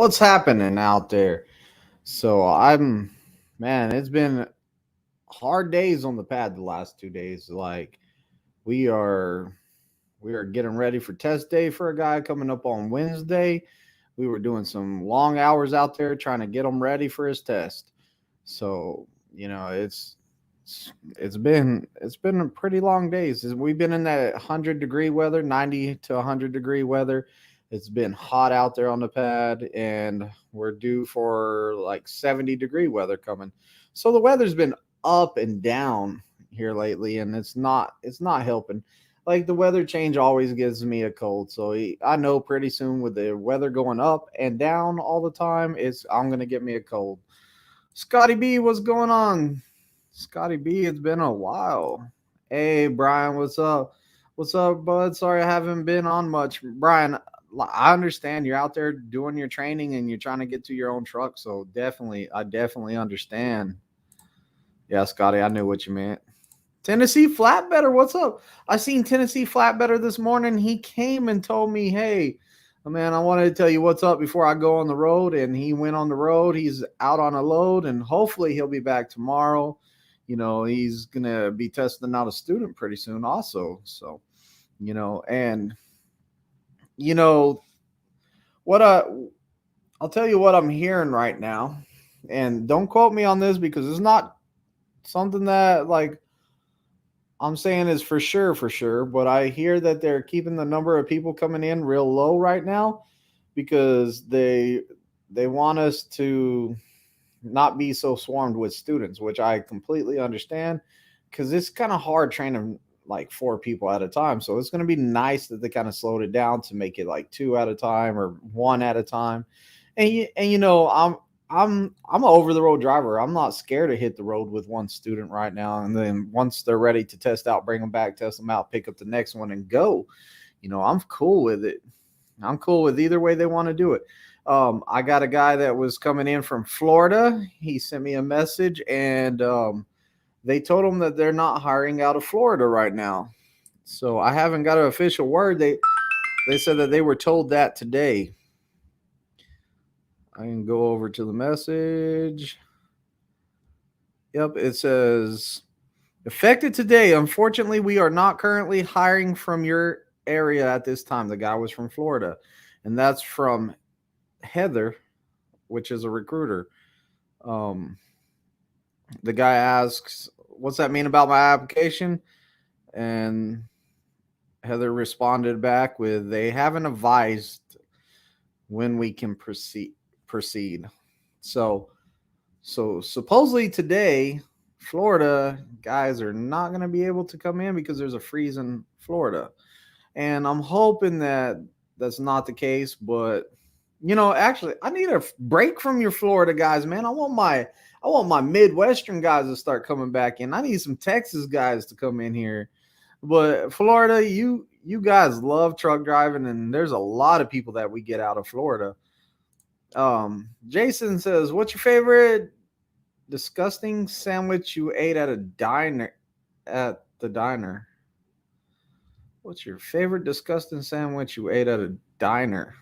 What's happening out there? So man, it's been hard days on the pad the last 2 days. Like we are, we are getting ready for test day for a guy coming up on Wednesday. We were doing some long hours out there trying to get him ready for his test. So it's been a pretty long days. We've been in that 100-degree weather, 90 to 100-degree weather. It's been hot out there on the pad, and we're due for like 70-degree weather coming. So the weather's been up and down here lately, and it's not helping. Like the weather change always gives me a cold, so I know pretty soon with the weather going up and down all the time, I'm gonna get me a cold. Scotty B, what's going on? Scotty B, it's been a while. Hey, Brian, what's up? What's up, bud? Sorry I haven't been on much. Brian, I understand you're out there doing your training and you're trying to get to your own truck. So I definitely understand. Yeah, Scotty, I knew what you meant. Tennessee Flatbetter, what's up? I seen Tennessee Flatbetter this morning. He came and told me, hey, man, I wanted to tell you what's up before I go on the road. And he went on the road. He's out on a load, and hopefully he'll be back tomorrow. He's going to be testing out a student pretty soon also. So, and, you know, what I'll tell you what I'm hearing right now. And don't quote me on this because it's not something that, like, I'm saying is for sure, but I hear that they're keeping the number of people coming in real low right now because they want us to not be so swarmed with students, which I completely understand because it's kind of hard training like 4 people at a time. So it's going to be nice that they kind of slowed it down to make it like 2 at a time or 1 at a time. I'm an over the road driver. I'm not scared to hit the road with one student right now. And then once they're ready to test out, bring them back, test them out, pick up the next one and go. I'm cool with it. I'm cool with either way they want to do it. I got a guy that was coming in from Florida. He sent me a message and they told him that they're not hiring out of Florida right now. So I haven't got an official word. They said that they were told that today. I can go over to the message. Yep, it says, effective today. Unfortunately, we are not currently hiring from your area at this time. The guy was from Florida, and that's from Heather, which is a recruiter. The guy asks, what's that mean about my application? And Heather responded back with, they haven't advised when we can proceed. So supposedly today, Florida guys are not going to be able to come in because there's a freeze in Florida. And I'm hoping that that's not the case, but actually I need a break from your Florida guys, man. I want my Midwestern guys to start coming back in. I need some Texas guys to come in here. But Florida, you guys love truck driving, and there's a lot of people that we get out of Florida. Jason says, what's your favorite disgusting sandwich you ate at the diner? What's your favorite disgusting sandwich you ate at a diner?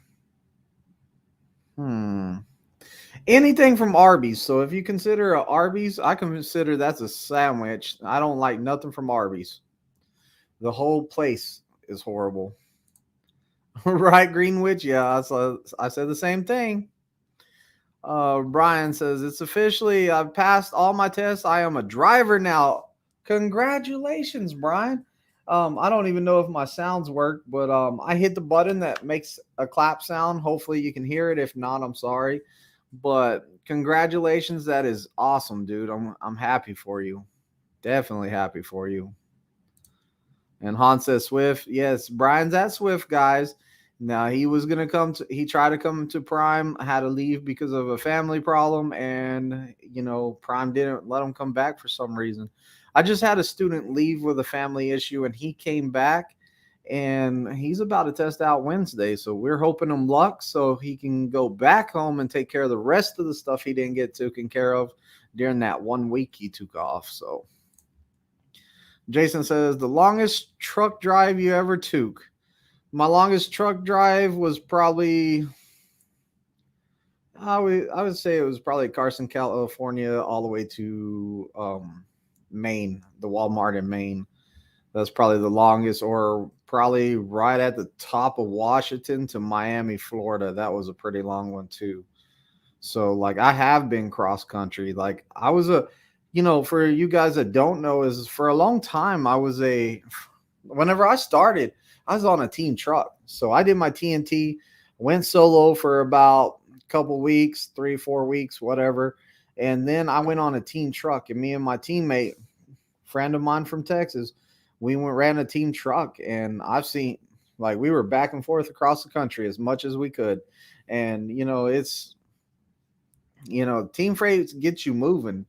Anything from Arby's. So if you consider a Arby's, I consider that's a sandwich. I don't like nothing from Arby's. The whole place is horrible. Right, Greenwich? Yeah, I said the same thing. Brian says, it's officially, I've passed all my tests. I am a driver now. Congratulations, Brian. I don't even know if my sounds work, but I hit the button that makes a clap sound. Hopefully you can hear it. If not, I'm sorry. But congratulations. That is awesome, dude. I'm happy for you. Definitely happy for you. And Han says Swift. Yes, Brian's at Swift, guys. Now he was gonna he tried to come to Prime, had to leave because of a family problem, and Prime didn't let him come back for some reason. I just had a student leave with a family issue, and he came back, and he's about to test out Wednesday. So we're hoping him luck so he can go back home and take care of the rest of the stuff he didn't get taken care of during that 1 week he took off. So Jason says, the longest truck drive you ever took. My longest truck drive was probably I would say it was probably Carson, California, all the way to Maine, the Walmart in Maine. That's probably the longest, or probably right at the top of Washington to Miami, Florida. That was a pretty long one too. So like I have been cross country. Like I was a, for you guys that don't know, is for a long time I was whenever I started, I was on a team truck. So I did my TNT, went solo for about a couple weeks, 3, 4 weeks, whatever. And then I went on a team truck, and me and my teammate, friend of mine from Texas, we went ran a team truck, and I've seen, like, we were back and forth across the country as much as we could. And team freight gets you moving.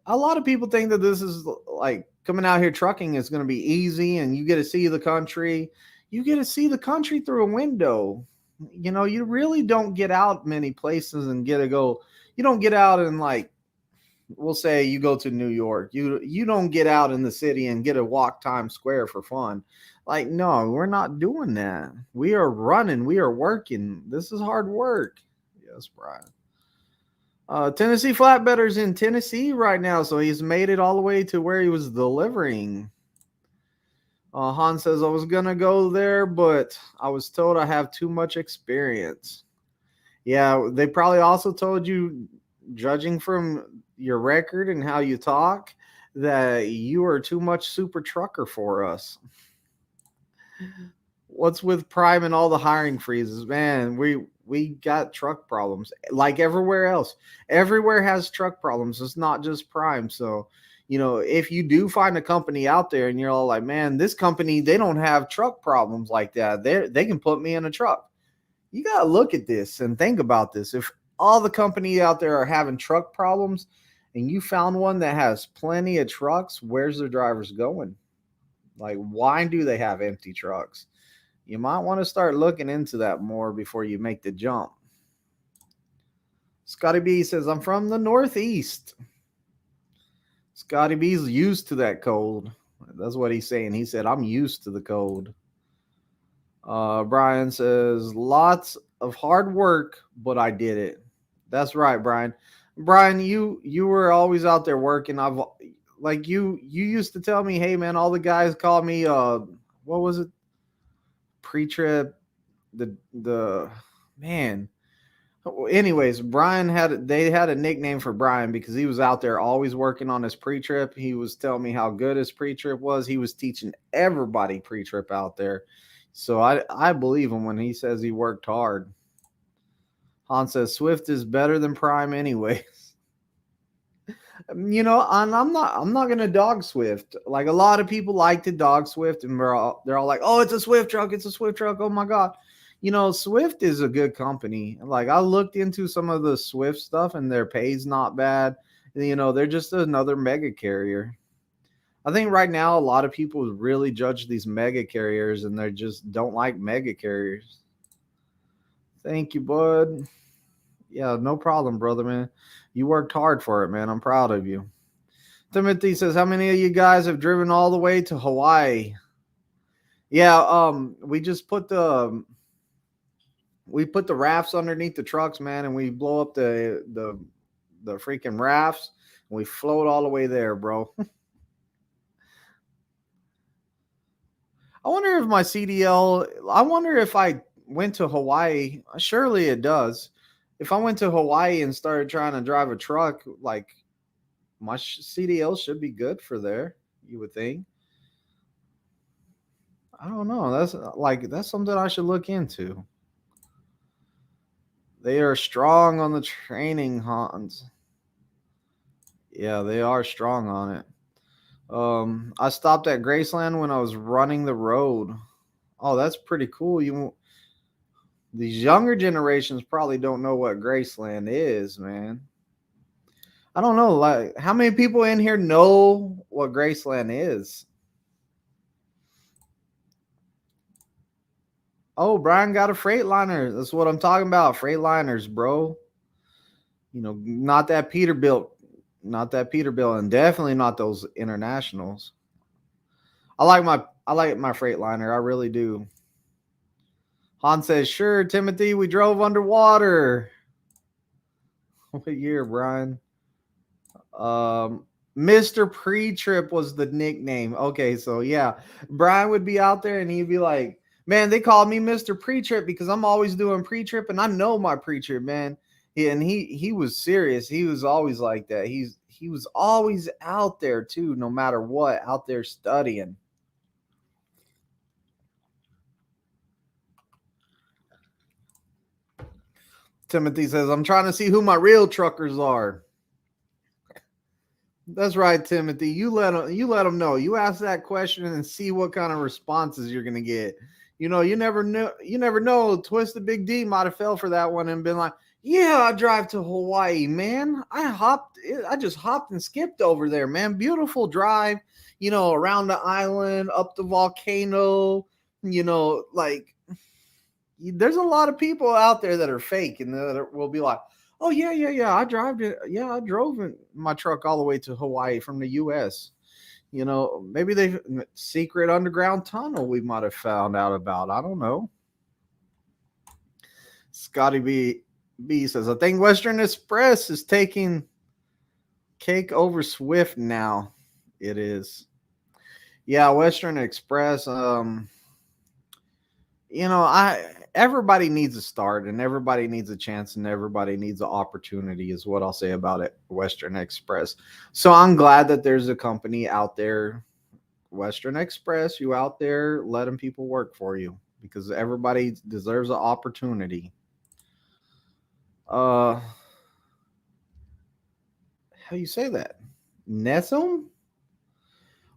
A lot of people think that this is like coming out here trucking is going to be easy and you get to see the country. You get to see the country through a window. You really don't get out many places and get to go. You don't get out and, like, we'll say you go to New York. You don't get out in the city and get to walk Times Square for fun. Like, no, we're not doing that. We are running. We are working. This is hard work. Yes, Brian. Tennessee Flatbedder's in Tennessee right now, so he's made it all the way to where he was delivering. Han says, I was going to go there, but I was told I have too much experience. Yeah, they probably also told you, judging from your record and how you talk, that you are too much super trucker for us. What's with Prime and all the hiring freezes? Man, we got truck problems like everywhere else. Everywhere has truck problems. It's not just Prime. So, if you do find a company out there and you're all like, man, this company, they don't have truck problems like that. They can put me in a truck. You got to look at this and think about this. If all the companies out there are having truck problems and you found one that has plenty of trucks, where's the drivers going? Like, why do they have empty trucks? You might want to start looking into that more before you make the jump. Scotty B says, I'm from the Northeast. Scotty B's used to that cold. That's what he's saying. He said, I'm used to the cold. Brian says, lots of hard work, but I did it. That's right, Brian. Brian, you were always out there working. You used to tell me, hey man, all the guys call me what was it? Pre-trip, the man. Anyways, they had a nickname for Brian because he was out there always working on his pre-trip. He was telling me how good his pre-trip was. He was teaching everybody pre-trip out there. So I believe him when he says he worked hard. Han says Swift is better than Prime anyways. And I'm not gonna dog Swift. Like, a lot of people like to dog Swift, and they're all like, oh, it's a Swift truck, it's a Swift truck. Oh my god. Swift is a good company. Like, I looked into some of the Swift stuff and their pay's not bad. They're just another mega carrier. I think right now a lot of people really judge these mega carriers and they just don't like mega carriers. Thank you, bud. Yeah, no problem, brother, man. You worked hard for it, man. I'm proud of you. Timothy says, how many of you guys have driven all the way to Hawaii? Yeah, we just put the rafts underneath the trucks, man, and we blow up the freaking rafts and we float all the way there, bro. I wonder if my CDL, I wonder if I went to Hawaii, surely it does. If I went to Hawaii and started trying to drive a truck, like, my CDL should be good for there, you would think. I don't know. That's something I should look into. They are strong on the training, Hans. Yeah, they are strong on it. I stopped at Graceland when I was running the road. Oh, that's pretty cool. These younger generations probably don't know what Graceland is, man. I don't know. Like, how many people in here know what Graceland is? Oh, Brian got a Freightliner. That's what I'm talking about. Freightliners, bro. Not that Peterbilt, and definitely not those internationals. I like my Freightliner. I really do. Han says, sure, Timothy, we drove underwater. What year, Brian? Mr. Pre-Trip was the nickname. Okay, so yeah, Brian would be out there and he'd be like, "Man, they called me Mr. Pre-Trip because I'm always doing pre-trip and I know my pre-trip, man." Yeah, and he was serious. He was always like that. He was always out there too, no matter what, out there studying. Timothy says, "I'm trying to see who my real truckers are." That's right, Timothy. You let them know. You ask that question and see what kind of responses you're gonna get. You know, you never know. You never know. Twisted Big D might have fell for that one and been like, "Yeah, I drive to Hawaii, man. I just hopped and skipped over there, man. Beautiful drive. You know, around the island, up the volcano. You know, like there's a lot of people out there that are fake and that will be like, "Oh yeah. I drive it. Yeah, I drove in my truck all the way to Hawaii from the U.S." You know, maybe they secret underground tunnel we might have found out about. I don't know. Scotty B says, "I think Western Express is taking cake over Swift now." It is. Yeah, Western Express. You know, I everybody needs a start and everybody needs a chance and everybody needs an opportunity is what I'll say about it, Western Express. So I'm glad that there's a company out there, Western Express, you out there letting people work for you because everybody deserves an opportunity. How you say that? Nesum?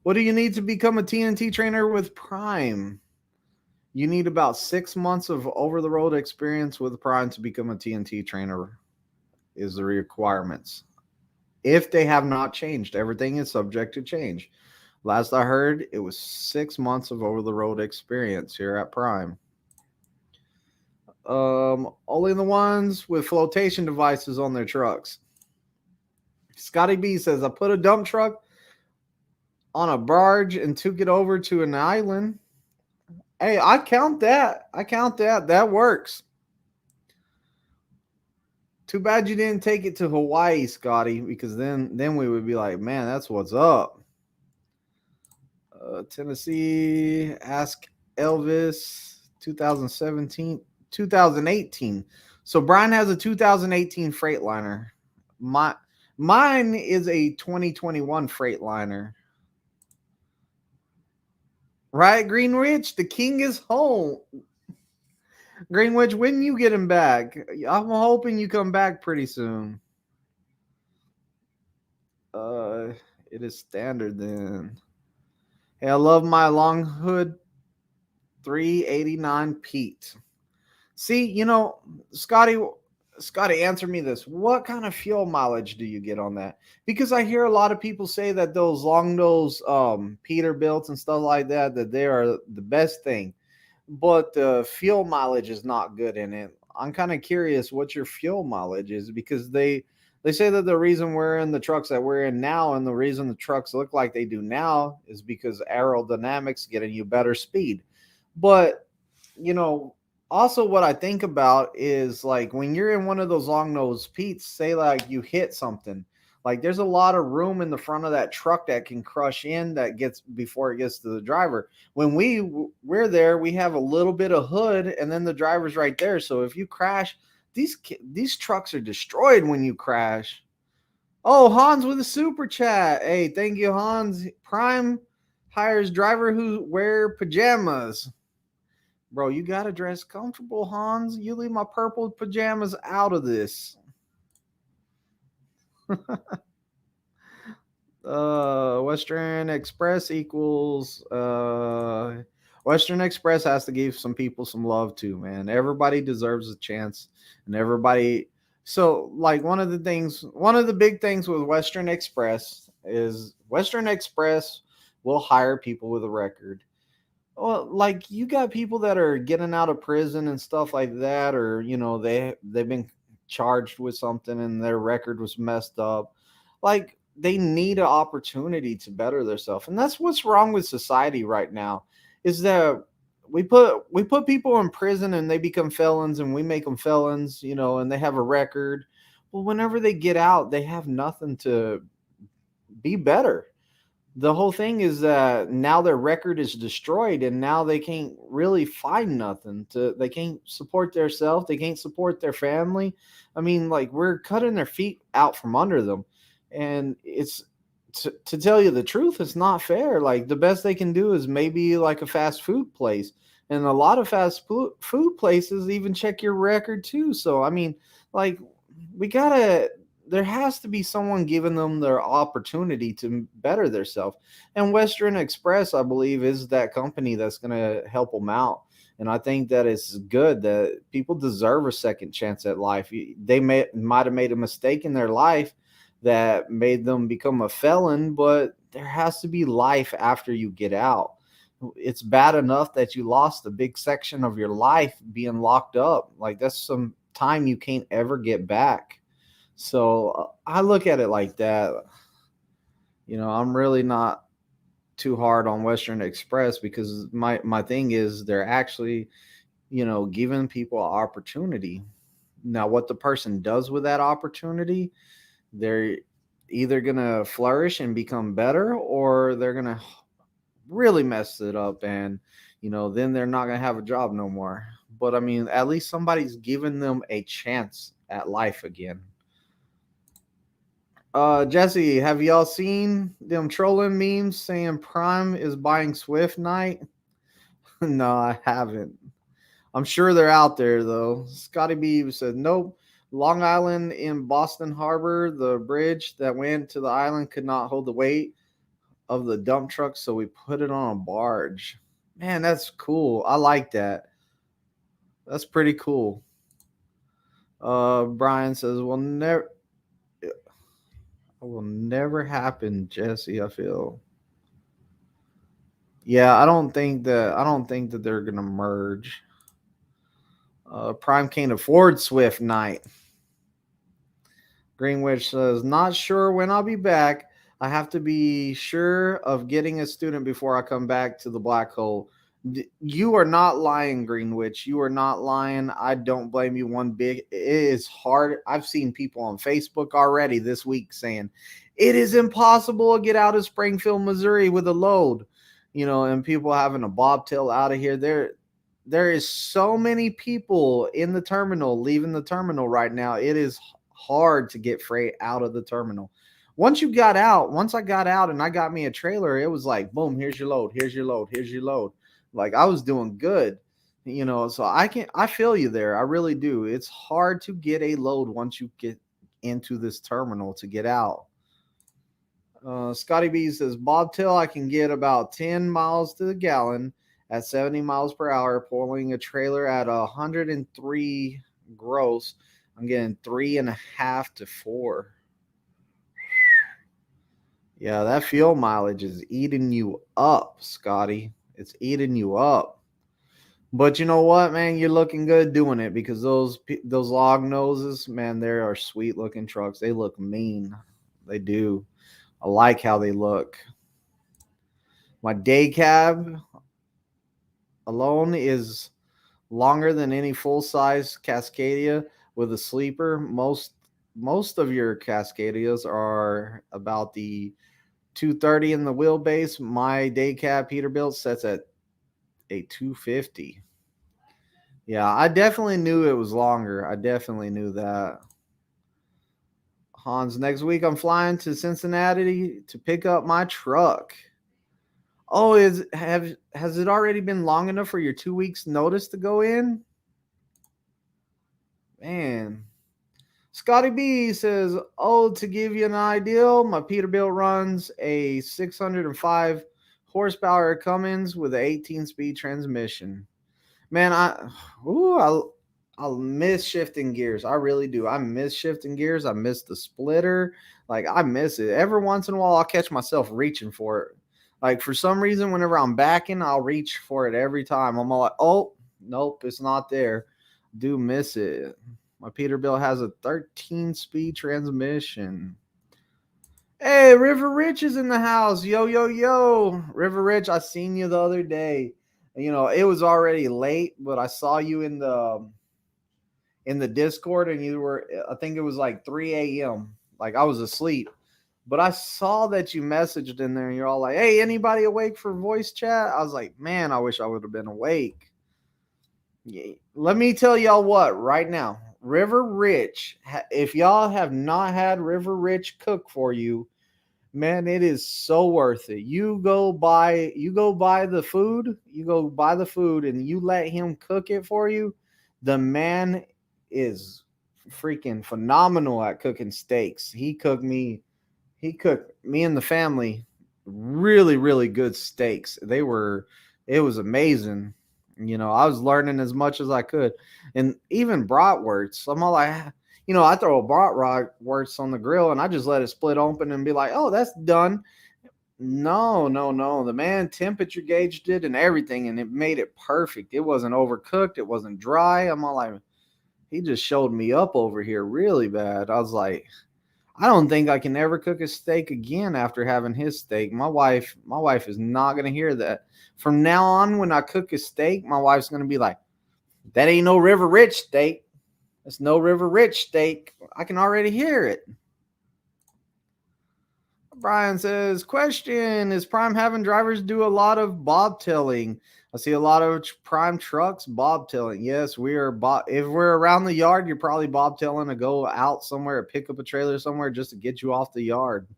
What do you need to become a TNT trainer with Prime? You need about 6 months of over the road experience with Prime to become a TNT trainer, is the requirements. If they have not changed, everything is subject to change. Last I heard, it was 6 months of over the road experience here at Prime. Only the ones with flotation devices on their trucks. Scotty B says, "I put a dump truck on a barge and took it over to an island." Hey, I count that. That works. Too bad you didn't take it to Hawaii, Scotty, because then we would be like, "Man, that's what's up." Tennessee, ask Elvis, 2017, 2018. So Brian has a 2018 Freightliner. Mine is a 2021 Freightliner. Right, Greenwich? The king is home. Greenwich, when you get him back? I'm hoping you come back pretty soon. It is standard then. Hey, I love my long hood 389 Pete. See, you know, Scotty, answer me this. What kind of fuel mileage do you get on that? Because I hear a lot of people say that those long nose Peterbilts and stuff like that, that they are the best thing. But the fuel mileage is not good in it. I'm kind of curious what your fuel mileage is because they say that the reason we're in the trucks that we're in now and the reason the trucks look like they do now is because aerodynamics getting you better speed. But, you know, also what I think about is like when you're in one of those long nose Pete's, say like you hit something, like there's a lot of room in the front of that truck that can crush in that gets before it gets to the driver. When we're there, we have a little bit of hood and then the driver's right there. So if you crash, these trucks are destroyed when you crash. Oh, Hans with a super chat. Hey, thank you, Hans. Prime hires driver who wear pajamas. Bro, you gotta dress comfortable, Hans. You leave my purple pajamas out of this. Western Express equals Western Express has to give some people some love too, man. Everybody deserves a chance and everybody. So like one of the big things with Western Express is Western Express will hire people with a record. Well, like you got people that are getting out of prison and stuff like that, or you know, they've been charged with something and their record was messed up. Like they need an opportunity to better themselves. And that's what's wrong with society right now, is that we put people in prison and they become felons and we make them felons, you know, and they have a record. Well, whenever they get out, they have nothing to be better. The whole thing is that now their record is destroyed, and now they can't really find nothing to. They can't support themselves. They can't support their family. I mean, like, we're cutting their feet out from under them, and it's to tell you the truth, it's not fair. Like, the best they can do is maybe like a fast food place, and a lot of food places even check your record too. So I mean, like, we gotta, there has to be someone giving them their opportunity to better themselves. And Western Express, I believe, is that company that's going to help them out. And I think that it's good that people deserve a second chance at life. They might have made a mistake in their life that made them become a felon, but there has to be life after you get out. It's bad enough that you lost a big section of your life being locked up. Like, that's some time you can't ever get back. So I look at it like that. I'm really not too hard on Western Express, because my thing is they're actually, giving people an opportunity. Now, what the person does with that opportunity, they're either going to flourish and become better, or they're going to really mess it up, and then they're not going to have a job no more. But I mean, at least somebody's giving them a chance at life again. Jesse, have y'all seen them trolling memes saying Prime is buying Swift night? No, I haven't. I'm sure they're out there though. Scotty B said, nope. Long Island in Boston Harbor, the bridge that went to the island could not hold the weight of the dump truck, so we put it on a barge. Man, that's cool. I like that. That's pretty cool. Brian says, well, never. Will never happen, Jesse. I feel. Yeah, I don't think that they're gonna merge. Prime can't afford Swift night. Greenwich says, not sure when I'll be back. I have to be sure of getting a student before I come back to the black hole. You are not lying, Greenwich. You are not lying. I don't blame you one bit. It is hard. I've seen people on Facebook already this week saying it is impossible to get out of Springfield, Missouri with a load, and people having a bobtail out of here. There is so many people in the terminal, leaving the terminal right now. It is hard to get freight out of the terminal. Once I got out and I got me a trailer, it was like, boom, here's your load, here's your load, here's your load. Like, I was doing good, so I feel you there. I really do. It's hard to get a load once you get into this terminal to get out. Scotty B says, bobtail, I can get about 10 miles to the gallon at 70 miles per hour, pulling a trailer at 103 gross. I'm getting 3.5 to 4. Yeah, that fuel mileage is eating you up, Scotty. It's eating you up. But you know what, man? You're looking good doing it, because those log noses, man, they are sweet looking trucks. They look mean. They do. I like how they look. My day cab alone is longer than any full-size Cascadia with a sleeper. Most of your Cascadias are about the 230 in the wheelbase. My day cab Peterbilt sets at a 250. Yeah, I definitely knew it was longer. I definitely knew that. Hans, next week I'm flying to Cincinnati to pick up my truck. Oh, has it already been long enough for your 2 weeks notice to go in? Man. Scotty B says, oh, to give you an idea, my Peterbilt runs a 605 horsepower Cummins with an 18-speed transmission. Man, I'll miss shifting gears. I really do. I miss shifting gears. I miss the splitter. Like, I miss it. Every once in a while, I'll catch myself reaching for it. Like, for some reason, whenever I'm backing, I'll reach for it every time. I'm all like, oh, nope, it's not there. Do miss it. My Peterbilt has a 13-speed transmission. Hey, River Rich is in the house. Yo, yo, yo. River Rich, I seen you the other day. It was already late, but I saw you in in the Discord, and you were, I think it was like 3 a.m. Like I was asleep, but I saw that you messaged in there, and you're all like, "Hey, anybody awake for voice chat?" I was like, "Man, I wish I would have been awake." Yeah. Let me tell y'all what right now, River Rich. If y'all have not had River Rich cook for you, man, it is so worth it. You go buy the food, and you let him cook it for you. The man is freaking phenomenal at cooking steaks. He cooked me and the family really, really good steaks. It was amazing. I was learning as much as I could. And even bratwursts, I'm all like, I throw a bratwurst on the grill and I just let it split open and be like, oh, that's done. No, no, no. The man temperature gauged it and everything, and it made it perfect. It wasn't overcooked. It wasn't dry. I'm all like, he just showed me up over here really bad. I was like, I don't think I can ever cook a steak again after having his steak. My wife is not gonna hear that. From now on, when I cook a steak, my wife's gonna be like, that ain't no River Rich steak. That's no River Rich steak. I can already hear it. Brian says, question, is Prime having drivers do a lot of bobtailing? I see a lot of Prime trucks bobtailing. Yes, we are. If we're around the yard, you're probably bobtailing to go out somewhere, or pick up a trailer somewhere just to get you off the yard.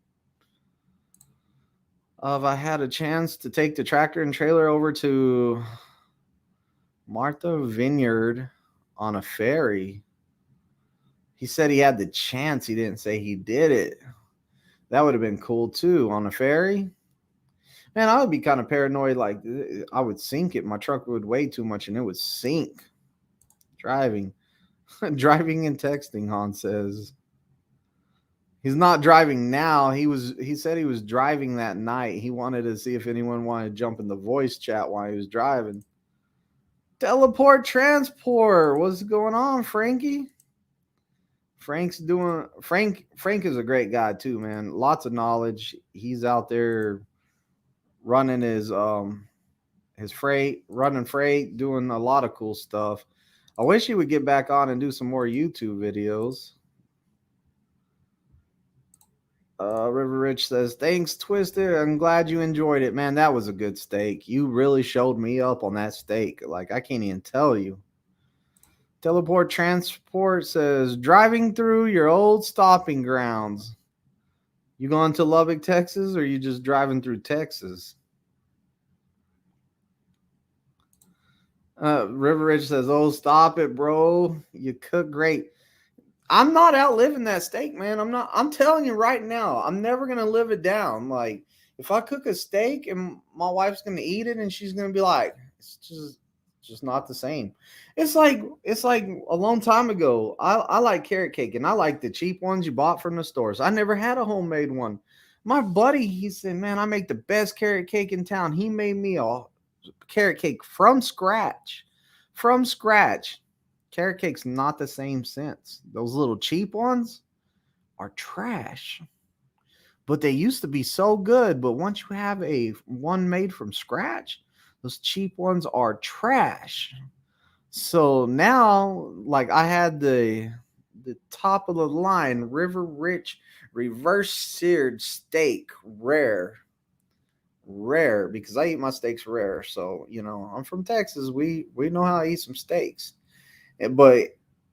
If I had a chance to take the tractor and trailer over to Martha Vineyard on a ferry, he said he had the chance. He didn't say he did it. That would have been cool too, on a ferry. Man, I would be kind of paranoid. Like, I would sink it. My truck would weigh too much and it would sink. Driving. Driving and texting, Han says. He's not driving now. He said he was driving that night. He wanted to see if anyone wanted to jump in the voice chat while he was driving. Teleport transport. What's going on, Frankie? Frank is a great guy too, man. Lots of knowledge. He's out there running his freight, doing a lot of cool stuff. I wish he would get back on and do some more YouTube videos. River Rich says, thanks, Twisted. I'm glad you enjoyed it, man. That was a good steak. You really showed me up on that steak. Like, I can't even tell you. Teleport Transport says, driving through your old stopping grounds. You going to Lubbock, Texas, or you just driving through Texas? River Ridge says, oh, stop it, bro. You cook great. I'm not outliving that steak, man. I'm telling you right now, I'm never going to live it down. Like, if I cook a steak and my wife's going to eat it and she's going to be like, it's just not the same. It's like a long time ago. I like carrot cake, and I like the cheap ones you bought from the stores. I never had a homemade one. My buddy, he said, man, I make the best carrot cake in town. He made me a carrot cake from scratch. Carrot cake's not the same sense. Those little cheap ones are trash. But they used to be so good. But once you have one made from scratch, those cheap ones are trash. So now, like, I had the top of the line River Rich reverse seared steak, rare, because I eat my steaks rare. So, I'm from Texas. We know how to eat some steaks. But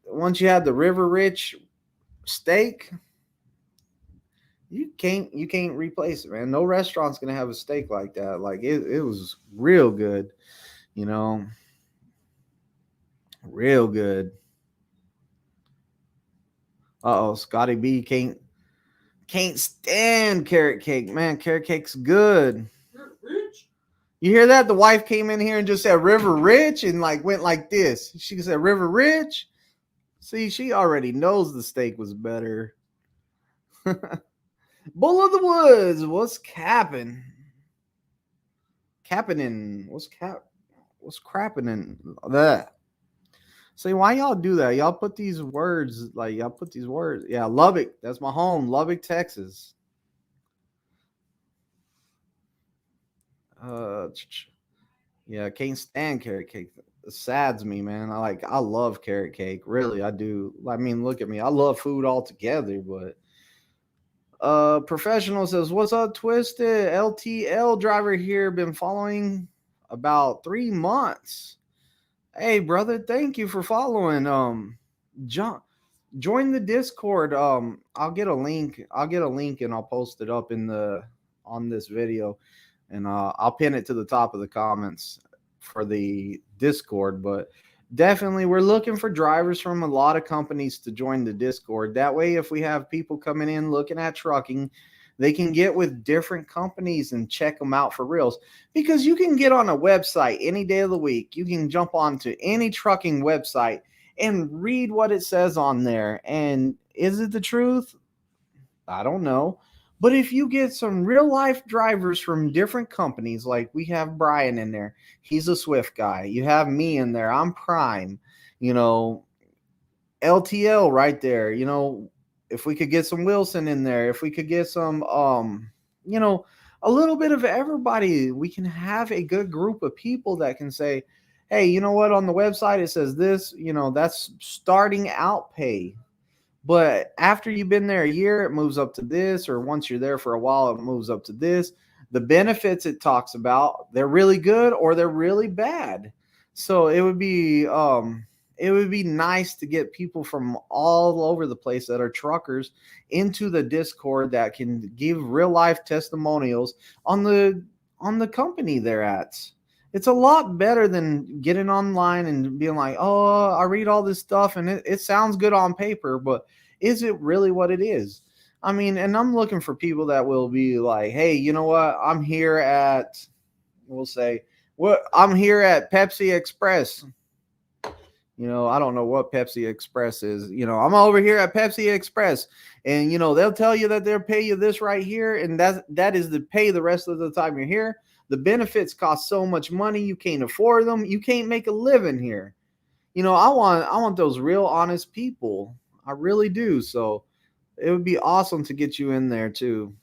once you have the River Rich steak, you can't replace it, man. No restaurant's gonna have a steak like that. Like, it was real good, real good. Scotty B can't stand carrot cake, man. Carrot cake's good. You hear that? The wife came in here and just said River Rich and went like this. She said River Rich. See, she already knows the steak was better. Bull of the Woods, what's capping? What's crapping in that? See, why y'all do that? Y'all put these words, Yeah, Lubbock, that's my home, Lubbock, Texas. Yeah, can't stand carrot cake. sads me, man. I love carrot cake. Really, I do. I mean, look at me. I love food altogether, but professional says, "What's up, Twisted? LTL driver here. Been following about 3 months. Hey, brother, thank you for following. John, join the Discord. I'll get a link. I'll get a link and I'll post it up in the on this video, and I'll pin it to the top of the comments for the Discord. But definitely, we're looking for drivers from a lot of companies to join the Discord. That way, if we have people coming in looking at trucking, they can get with different companies and check them out for reals. Because you can get on a website any day of the week. You can jump onto any trucking website and read what it says on there. And is it the truth? I don't know. But if you get some real life drivers from different companies, like we have Brian in there, he's a Swift guy. You have me in there, I'm Prime. You know, LTL right there. You know, if we could get some Wilson in there, if we could get some, you know, a little bit of everybody, we can have a good group of people that can say, hey, you know what, on the website it says this, you know, that's starting out pay. But after you've been there a year, it moves up to this, or once you're there for a while, it moves up to this. The benefits it talks about, they're really good or they're really bad. So it would be nice to get people from all over the place that are truckers into the Discord that can give real life testimonials on the company they're at. It's a lot better than getting online and being like, oh, I read all this stuff and it sounds good on paper, but is it really what it is? I mean, and I'm looking for people that will be like, hey, you know what? I'm here at, we'll say, I'm here at Pepsi Express. You know, I don't know what Pepsi Express is. You know, I'm over here at Pepsi Express, and you know they'll tell you that they'll pay you this right here, and that is the pay the rest of the time you're here. The benefits cost so much money you can't afford them. You can't make a living here. You know, I want those real honest people. I really do. So it would be awesome to get you in there too.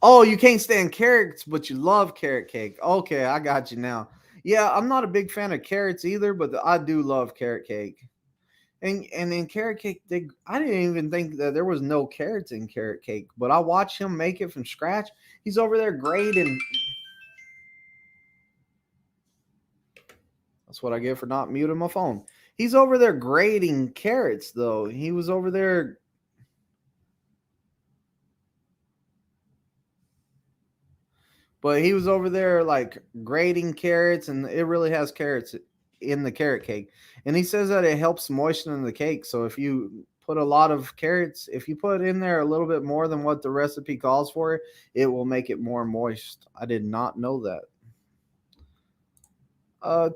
Oh, you can't stand carrots, but you love carrot cake. Okay, I got you now. Yeah, I'm not a big fan of carrots either, but I do love carrot cake. And in carrot cake, I didn't even think that there was no carrots in carrot cake, but I watched him make it from scratch. He's over there grading. That's what I get for not muting my phone. He's over there grading carrots, though. He was over there. But he was over there like grading carrots, and it really has carrots in the carrot cake. And he says that it helps moisten the cake. So if you put a lot of carrots, if you put in there a little bit more than what the recipe calls for, it will make it more moist. I did not know that.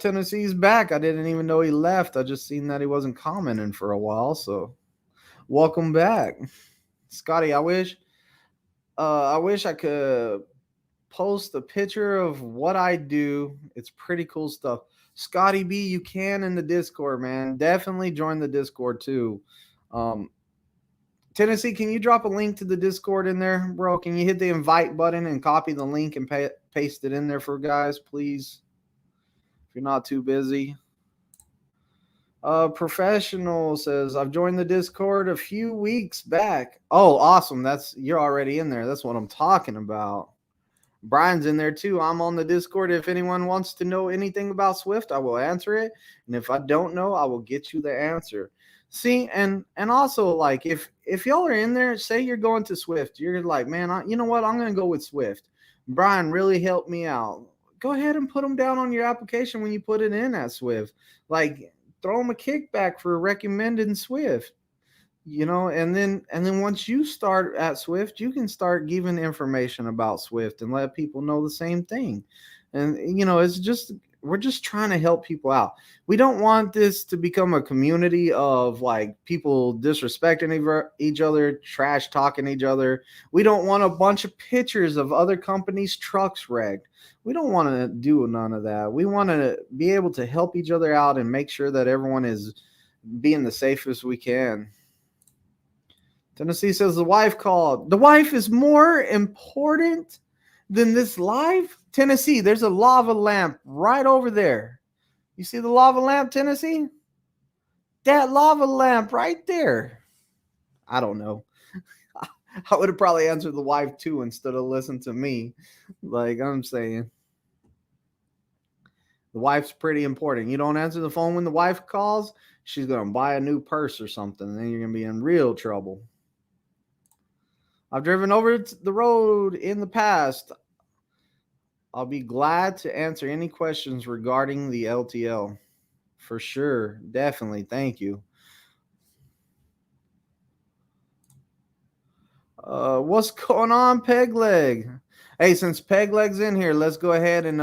Tennessee's back. I didn't even know he left. I just seen that he wasn't commenting for a while. So welcome back, Scotty. I wish I could post a picture of what I do. It's pretty cool stuff. Scotty B, you can in the Discord, man. Definitely join the Discord too. Tennessee, can you drop a link to the Discord in there, bro? Can you hit the invite button and copy the link and paste it in there for guys, please? If you're not too busy. Professional says, I've joined the Discord a few weeks back. Oh, awesome. You're already in there. That's what I'm talking about. Brian's in there too. I'm on the Discord. If anyone wants to know anything about Swift, I will answer it. And if I don't know, I will get you the answer. See, and also like if y'all are in there, say you're going to Swift, you're like, man, you know what? I'm going to go with Swift. Brian really helped me out. Go ahead and put them down on your application when you put it in at Swift. Like throw them a kickback for recommending Swift. You know, and then once you start at Swift, you can start giving information about Swift and let people know the same thing. And you know, we're just trying to help people out. We don't want this to become a community of like people disrespecting each other, trash talking each other. We don't want a bunch of pictures of other companies' trucks wrecked. We don't want to do none of that. We want to be able to help each other out and make sure that everyone is being the safest we can. Tennessee says the wife called. The wife is more important than this live? Tennessee, there's a lava lamp right over there. You see the lava lamp, Tennessee? That lava lamp right there. I don't know. I would have probably answered the wife too instead of listening to me. Like I'm saying, the wife's pretty important. You don't answer the phone when the wife calls, she's going to buy a new purse or something. And then you're going to be in real trouble. I've driven over the road in the past. I'll be glad to answer any questions regarding the LTL. For sure. Definitely. Thank you. What's going on, Peg Leg? Hey, since Peg Leg's in here, let's go ahead and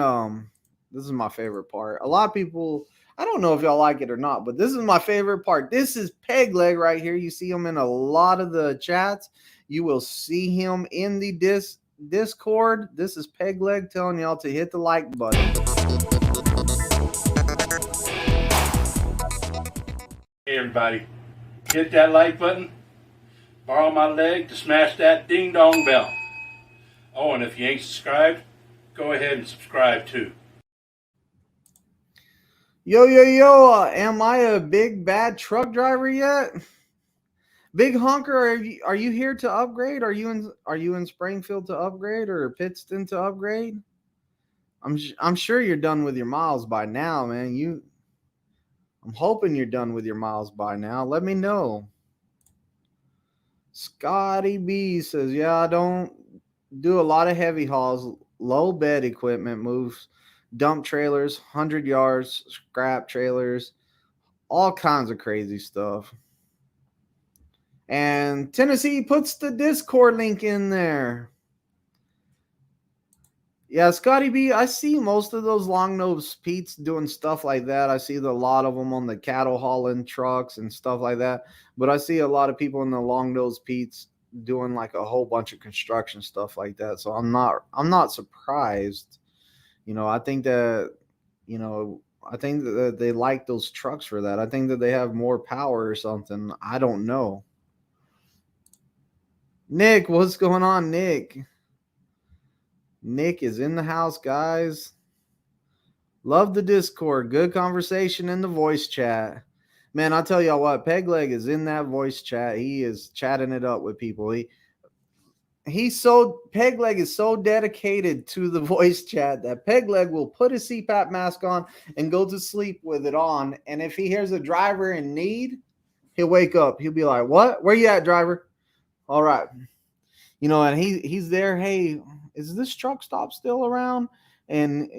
this is my favorite part. A lot of people, I don't know if y'all like it or not, but this is my favorite part. This is Peg Leg right here. You see him in a lot of the chats. You will see him in the Discord. This is Peg Leg telling y'all to hit the like button. Hey everybody, hit that like button. Borrow my leg to smash that ding dong bell. Oh, and if you ain't subscribed, go ahead and subscribe too. Yo, am I a big bad truck driver yet? Big Honker, are you here to upgrade? Are you in Springfield to upgrade or Pittston to upgrade? I'm sure you're done with your miles by now, man. I'm hoping you're done with your miles by now. Let me know. Scotty B says, yeah, I don't do a lot of heavy hauls, low bed equipment moves, dump trailers, 100 yards, scrap trailers, all kinds of crazy stuff. And Tennessee puts the Discord link in there. Yeah, Scotty B, I see most of those long-nosed Pete's doing stuff like that. I see a lot of them on the cattle hauling trucks and stuff like that. But I see a lot of people in the long-nosed Pete's doing like a whole bunch of construction stuff like that. So I'm not surprised. I think that, I think that they like those trucks for that. I think that they have more power or something. I don't know. Nick, what's going on, Nick? Nick is in the house, guys. Love the Discord. Good conversation in the voice chat. Man, I'll tell y'all what, Peg Leg is in that voice chat. He is chatting it up with people. Peg Leg is so dedicated to the voice chat that Peg Leg will put his CPAP mask on and go to sleep with it on. And if he hears a driver in need, he'll wake up. He'll be like, what? Where you at, driver? All right. And he's there. Hey, is this truck stop still around? And,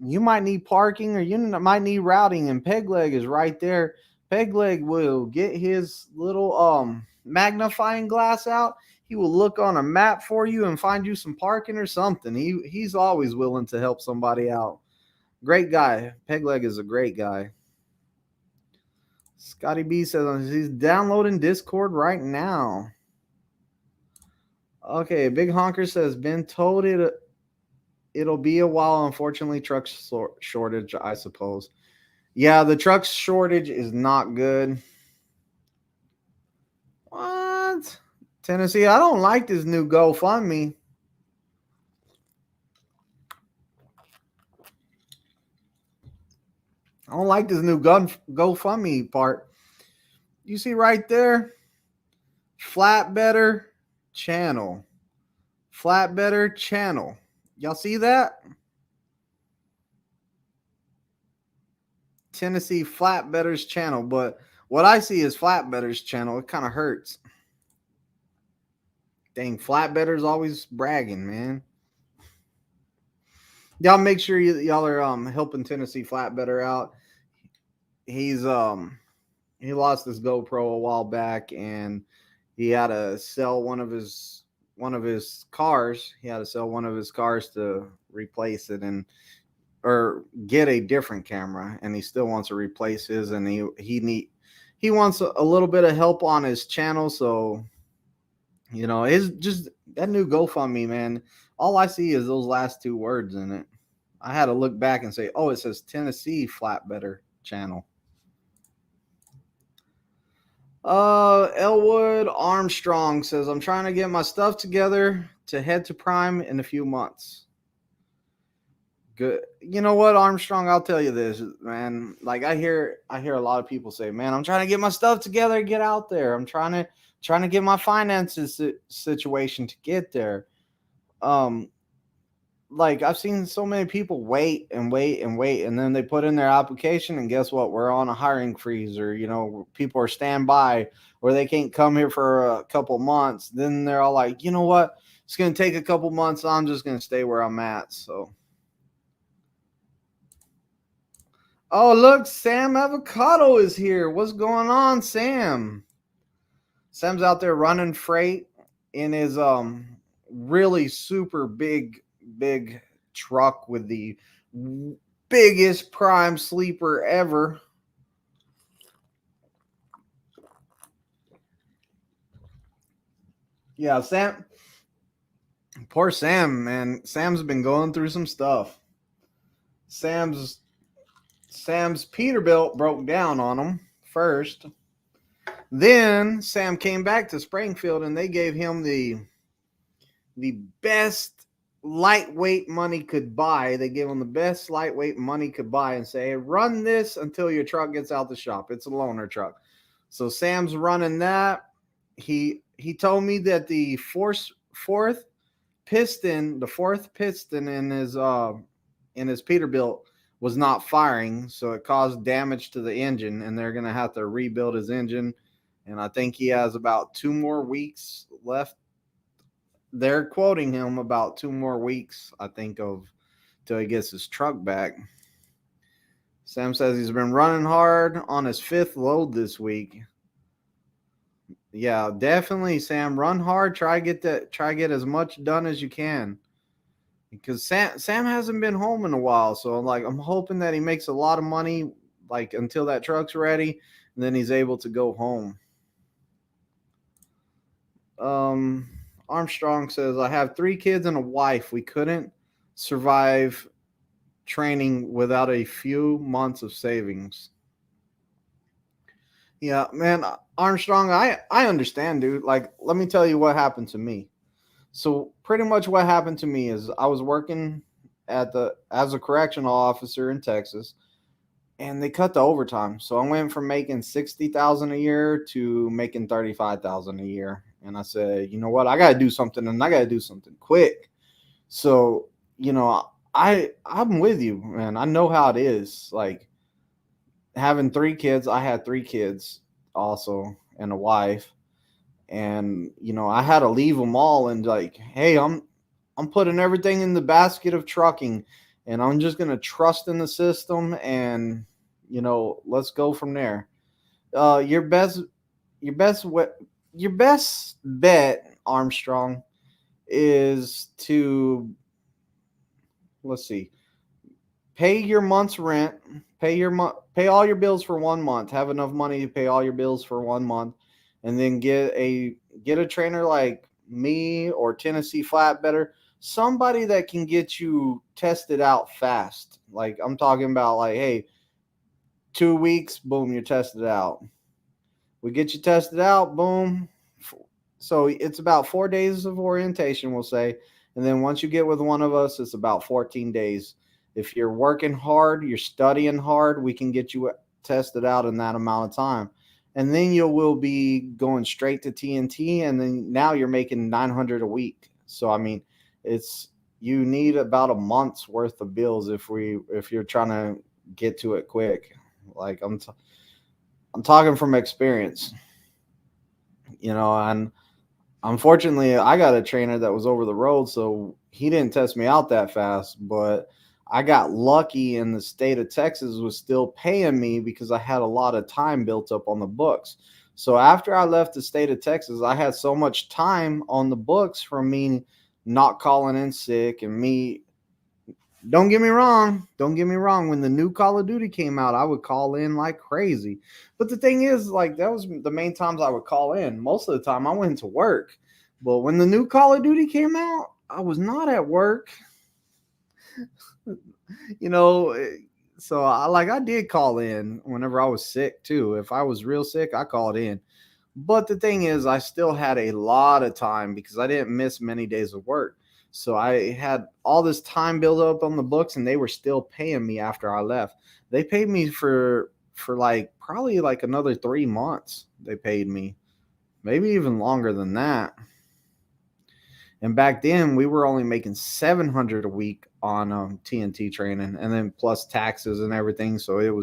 you might need parking or you might need routing, and Peg Leg is right there. Peg Leg will get his little magnifying glass out. He will look on a map for you and find you some parking or something. He's always willing to help somebody out. Great guy. Peg Leg is a great guy. Scotty B says he's downloading Discord right now. Okay, Big Honker says, been told it'll be a while. Unfortunately, truck shortage, I suppose. Yeah, the truck shortage is not good. What? Tennessee, I don't like this new GoFundMe. I don't like this new GoFundMe part. You see right there? Flatbedder channel. Flatbedder channel. Y'all see that? Tennessee Flatbedder's channel. But what I see is Flatbedder's channel. It kind of hurts. Dang, Flatbedder's always bragging, man. Y'all make sure y'all are helping Tennessee Flatbedder out. He lost his GoPro a while back, and he had to sell one of his cars. He had to sell one of his cars to replace it or get a different camera, and he still wants to replace his, and he wants a little bit of help on his channel. So it's just that new GoFundMe, man. All I see is those last two words in it. I had to look back and say, oh, it says Tennessee Flatbedder channel. Elwood Armstrong says, I'm trying to get my stuff together to head to Prime in a few months. Good. You know what, Armstrong? I'll tell you this, man. Like I hear a lot of people say, "Man, I'm trying to get my stuff together, get out there. I'm trying to get my finances situation to get there." Like I've seen so many people wait and wait and wait, and then they put in their application, and guess what? We're on a hiring freeze, or people are standby, or they can't come here for a couple months. Then they're all like, you know what? It's going to take a couple months. I'm just going to stay where I'm at. So. Oh, look, Sam Avocado is here. What's going on, Sam? Sam's out there running freight in his really super big truck with the biggest prime sleeper ever. Yeah, Sam. Poor Sam, man. Sam's been going through some stuff. Sam's Peterbilt broke down on him first. Then Sam came back to Springfield and they gave him the best lightweight money could buy. They gave him the best lightweight money could buy and say, hey, run this until your truck gets out the shop. It's a loaner truck. So Sam's running that. He told me that the fourth piston in his Peterbilt was not firing, so it caused damage to the engine, and they're going to have to rebuild his engine. And I think he has about 2 more weeks left. They're quoting him about 2 more weeks, I think, till he gets his truck back. Sam says he's been running hard on his 5th load this week. Yeah, definitely, Sam. Run hard. Try get as much done as you can. Because Sam hasn't been home in a while, so I'm hoping that he makes a lot of money until that truck's ready, and then he's able to go home. Armstrong says, I have 3 kids and a wife. We couldn't survive training without a few months of savings. Yeah, man, Armstrong, I understand, dude. Let me tell you what happened to me. So pretty much what happened to me is I was working as a correctional officer in Texas, and they cut the overtime. So I went from making $60,000 a year to making $35,000 a year. And I said, you know what? I got to do something, and I got to do something quick. So, I'm with you, man. I know how it is. Having 3 kids, I had 3 kids also, and a wife. And I had to leave them all and hey, I'm putting everything in the basket of trucking, and I'm just gonna trust in the system, and let's go from there. Your best bet, Armstrong, is to pay your month's rent, pay all your bills for 1 month, have enough money to pay all your bills for 1 month. And then get a trainer like me or Tennessee Flatbedder, somebody that can get you tested out fast. I'm talking about hey, 2 weeks, boom, you're tested out. We get you tested out, boom. So it's about 4 days of orientation, we'll say. And then once you get with one of us, it's about 14 days. If you're working hard, you're studying hard, we can get you tested out in that amount of time. And then you will be going straight to TNT, and then now you're making $900 a week. So you need about a month's worth of bills if you're trying to get to it quick. I'm talking from experience, and unfortunately I got a trainer that was over the road, so he didn't test me out that fast, but I got lucky, and the state of Texas was still paying me because I had a lot of time built up on the books. So after I left the state of Texas, I had so much time on the books from me not calling in sick, and me. Don't get me wrong. When the new Call of Duty came out, I would call in like crazy. But the thing is, that was the main times I would call in. Most of the time I went to work. But when the new Call of Duty came out, I was not at work. So I did call in whenever I was sick too. If I was real sick, I called in. But the thing is, I still had a lot of time because I didn't miss many days of work. So I had all this time built up on the books, and they were still paying me after I left. They paid me for like probably like another 3 months. They paid me, maybe even longer than that. And back then, we were only making 700 a week on TNT training, and then plus taxes and everything. So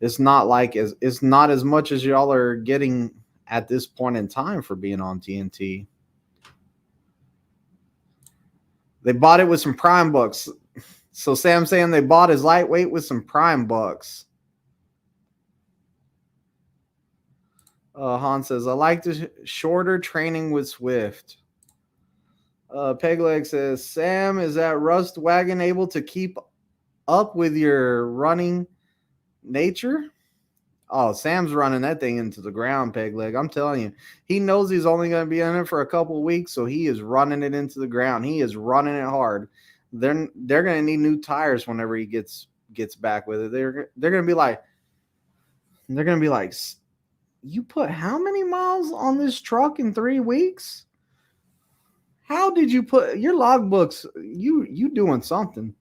it's not like it's not as much as y'all are getting at this point in time for being on TNT. They bought it with some prime bucks. So Sam's saying they bought his lightweight with some prime bucks. Han says, I like the shorter training with Swift. Pegleg says, Sam, is that rust wagon able to keep up with your running nature? Oh, Sam's running that thing into the ground, Pegleg. I'm telling you, he knows he's only going to be in it for a couple of weeks, so he is running it into the ground. He is running it hard. They're going to need new tires whenever he gets back with it. They're going to be like, you put how many miles on this truck in 3 weeks? How did you put your logbooks? You doing something?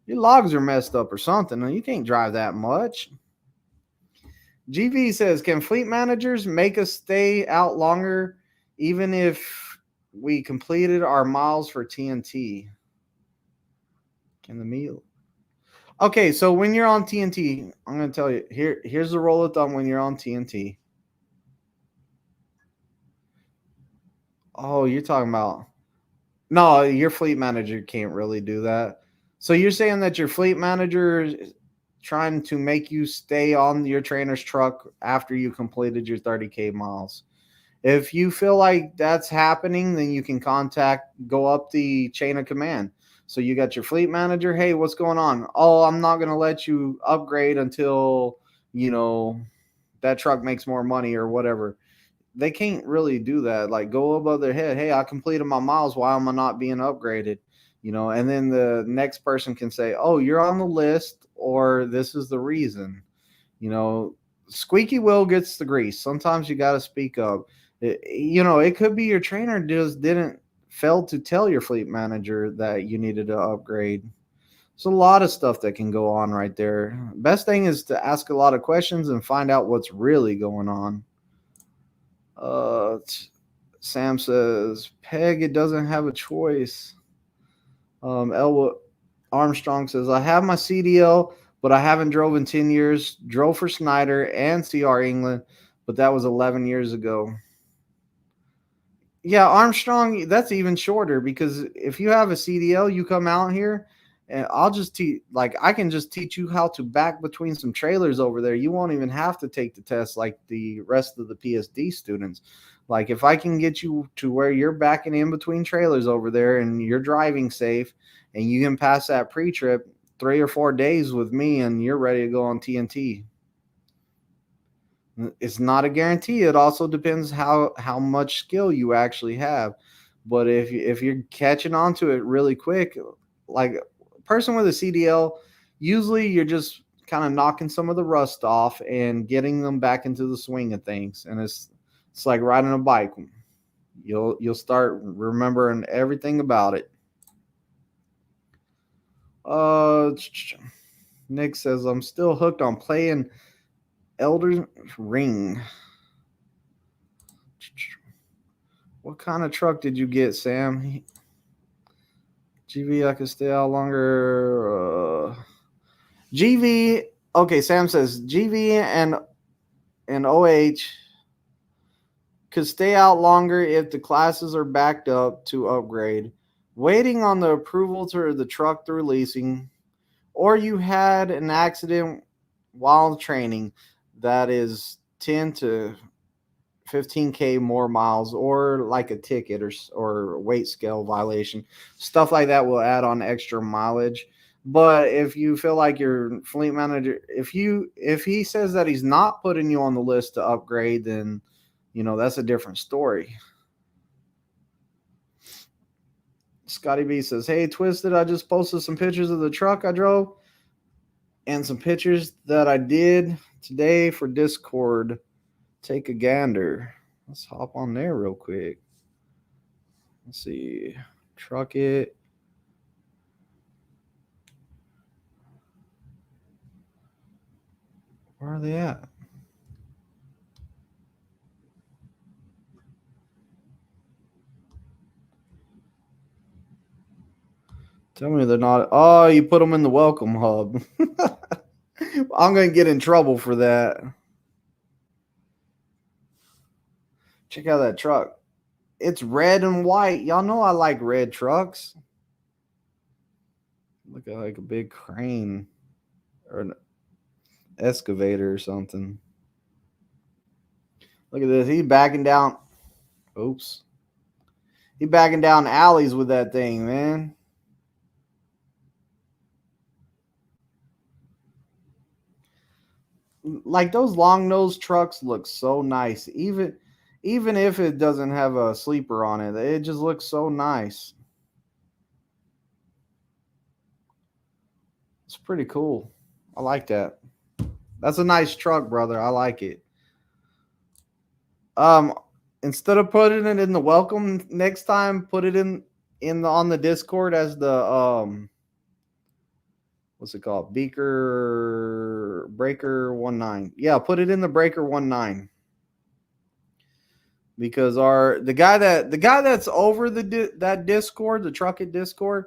Your logs are messed up or something. You can't drive that much. GV says, can fleet managers make us stay out longer even if we completed our miles for TNT? Can the meal? Okay, so when you're on TNT, I'm going to tell you, here's the rule of thumb when you're on TNT. Oh, you're talking about... No, your fleet manager can't really do that. So you're saying that your fleet manager is trying to make you stay on your trainer's truck after you completed your 30K miles. If you feel like that's happening, then you can go up the chain of command. So you got your fleet manager. Hey, what's going on? Oh, I'm not going to let you upgrade until, that truck makes more money or whatever. They can't really do that. Like, go above their head. Hey, I completed my miles. Why am I not being upgraded? And then the next person can say, oh, you're on the list, or this is the reason. Squeaky wheel gets the grease. Sometimes you got to speak up. It could be your trainer just didn't fail to tell your fleet manager that you needed to upgrade. There's a lot of stuff that can go on right there. Best thing is to ask a lot of questions and find out what's really going on. Sam says, Peg, it doesn't have a choice. Elwood Armstrong says, I have my CDL, but I haven't drove in 10 years. Drove for Snyder and CR England, but that was 11 years ago. Yeah, Armstrong, that's even shorter because if you have a CDL, you come out here and I'll just I can just teach you how to back between some trailers over there. You won't even have to take the test like the rest of the PSD students. Like, if I can get you to where you're backing in between trailers over there and you're driving safe and you can pass that pre-trip 3 or 4 days with me and you're ready to go on TNT. It's not a guarantee. It also depends how much skill you actually have. But if you're catching on to it really quick, like a person with a CDL, usually you're just kind of knocking some of the rust off and getting them back into the swing of things. And it's like riding a bike. You'll start remembering everything about it. Nick says, I'm still hooked on playing Elden Ring. What kind of truck did you get, Sam? GV, I could stay out longer. GV, okay, Sam says GV and OH could stay out longer if the classes are backed up to upgrade, waiting on the approval to the truck through leasing, or you had an accident while training that is 10 to 15K more miles, or like a ticket or weight scale violation. Stuff like that will add on extra mileage. But if you feel like your fleet manager, if he says that he's not putting you on the list to upgrade, then that's a different story. Scotty B says, hey, Twisted, I just posted some pictures of the truck I drove and some pictures that I did today for Discord. Take a gander. Let's hop on there real quick. Let's see. Truck it. Where are they at? Tell me they're not. Oh, you put them in the welcome hub. I'm going to get in trouble for that. Check out that truck. It's red and white. Y'all know I like red trucks. Look at like a big crane or an excavator or something. Look at this. He's backing down. Oops. He's backing down alleys with that thing, man. Like those long nose trucks look so nice. Even if it doesn't have a sleeper on it, it just looks so nice. It's pretty cool. I like that. That's a nice truck, brother. I like it. Instead of putting it in the welcome next time, put it on the Discord as the what's it called? Breaker 19. Yeah, put it in the Breaker 19. Because the guy that's over that Discord, the Truck It Discord,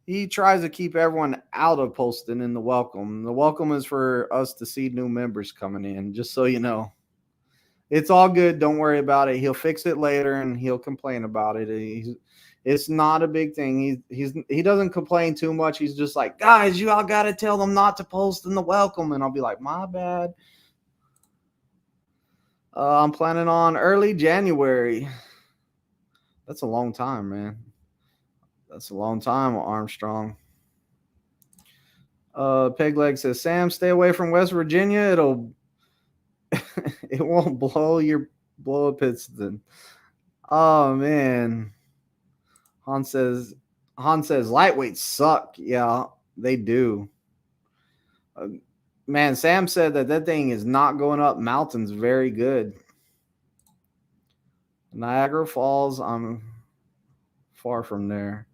he tries to keep everyone out of posting in the welcome. The welcome is for us to see new members coming in, just so you know. It's all good. Don't worry about it. He'll fix it later and he'll complain about it. It's not a big thing. He doesn't complain too much. He's just like, guys, you all got to tell them not to post in the welcome. And I'll be like, my bad. I'm planning on early January. That's a long time, man. That's a long time, Armstrong. Pegleg says, Sam, stay away from West Virginia. It won't blow a piston. Oh man. Han says lightweights suck. Yeah, they do. Man, Sam said that thing is not going up mountains very good. Niagara Falls, I'm far from there.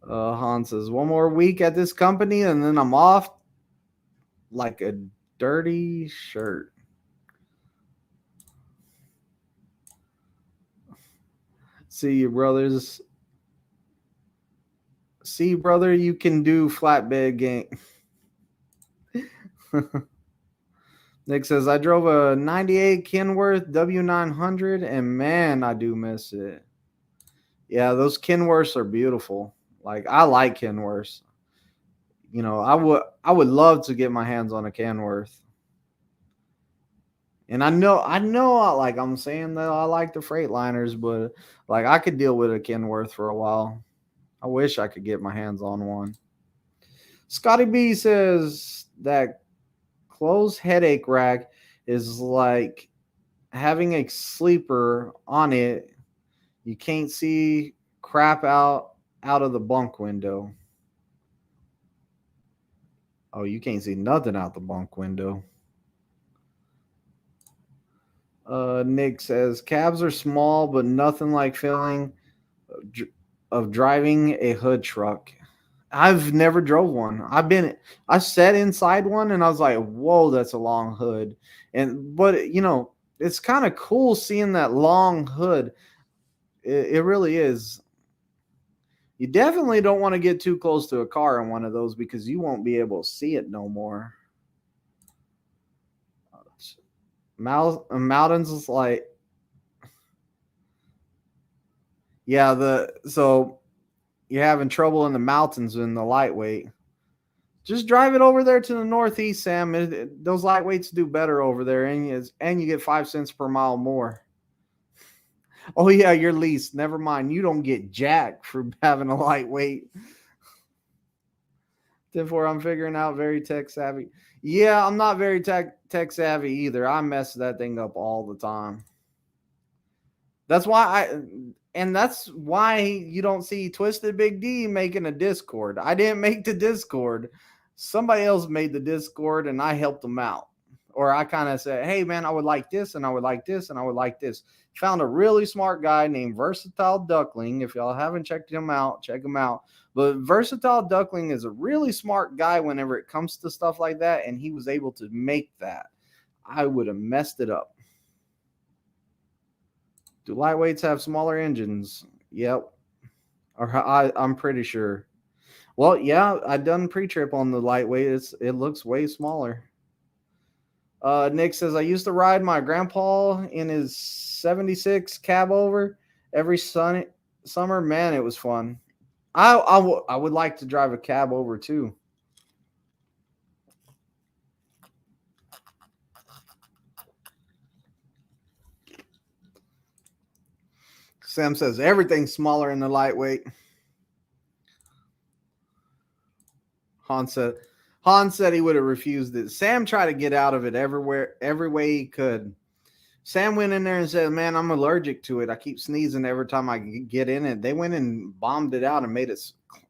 Han says, one more week at this company and then I'm off like a dirty shirt. See you, brothers. See, brother, you can do flatbed game. Nick says, I drove a 98 Kenworth W900, and man, I do miss it. Yeah, those Kenworths are beautiful. Like, I like Kenworths. You know, I would love to get my hands on a Kenworth. And I know, like I'm saying that I like the Freightliners, but like I could deal with a Kenworth for a while. I wish I could get my hands on one. Scotty B says that closed headache rack is like having a sleeper on it. You can't see crap out of the bunk window. Oh, you can't see nothing out the bunk window. Nick says cabs are small, but nothing like feeling of driving a hood truck. I've never drove one. I sat inside one and I was like, whoa, that's a long hood. But you know, it's kind of cool seeing that long hood. It really is. You definitely don't want to get too close to a car in one of those because you won't be able to see it no more. Mountains is like, yeah, so you're having trouble in the mountains in the lightweight. Just drive it over there to the northeast, Sam. Those lightweights do better over there, and you get 5 cents per mile more. Oh yeah, you're leased. Never mind. You don't get jack for having a lightweight. Therefore, I'm figuring out very tech savvy. Yeah, I'm not very tech savvy either. I mess that thing up all the time. That's why you don't see Twisted Big D making a Discord. I didn't make the Discord. Somebody else made the Discord and I helped them out. or I kind of said, hey man, I would like this and I would like this and I would like this. Found a really smart guy named Versatile Duckling. If y'all haven't checked him out, check him out. But Versatile Duckling is a really smart guy whenever it comes to stuff like that, and he was able to make that. I would have messed it up. Do lightweights have smaller engines? Yep. Or I'm pretty sure. Well, yeah, I done pre-trip on the lightweight. It looks way smaller. Nick says, I used to ride my grandpa in his 76 cab over every summer. Man, it was fun. I would like to drive a cab over too. Sam says everything's smaller in the lightweight. Han said he would have refused it. Sam tried to get out of it every way he could. Sam went in there and said, man, I'm allergic to it. I keep sneezing every time I get in it. They went and bombed it out and made it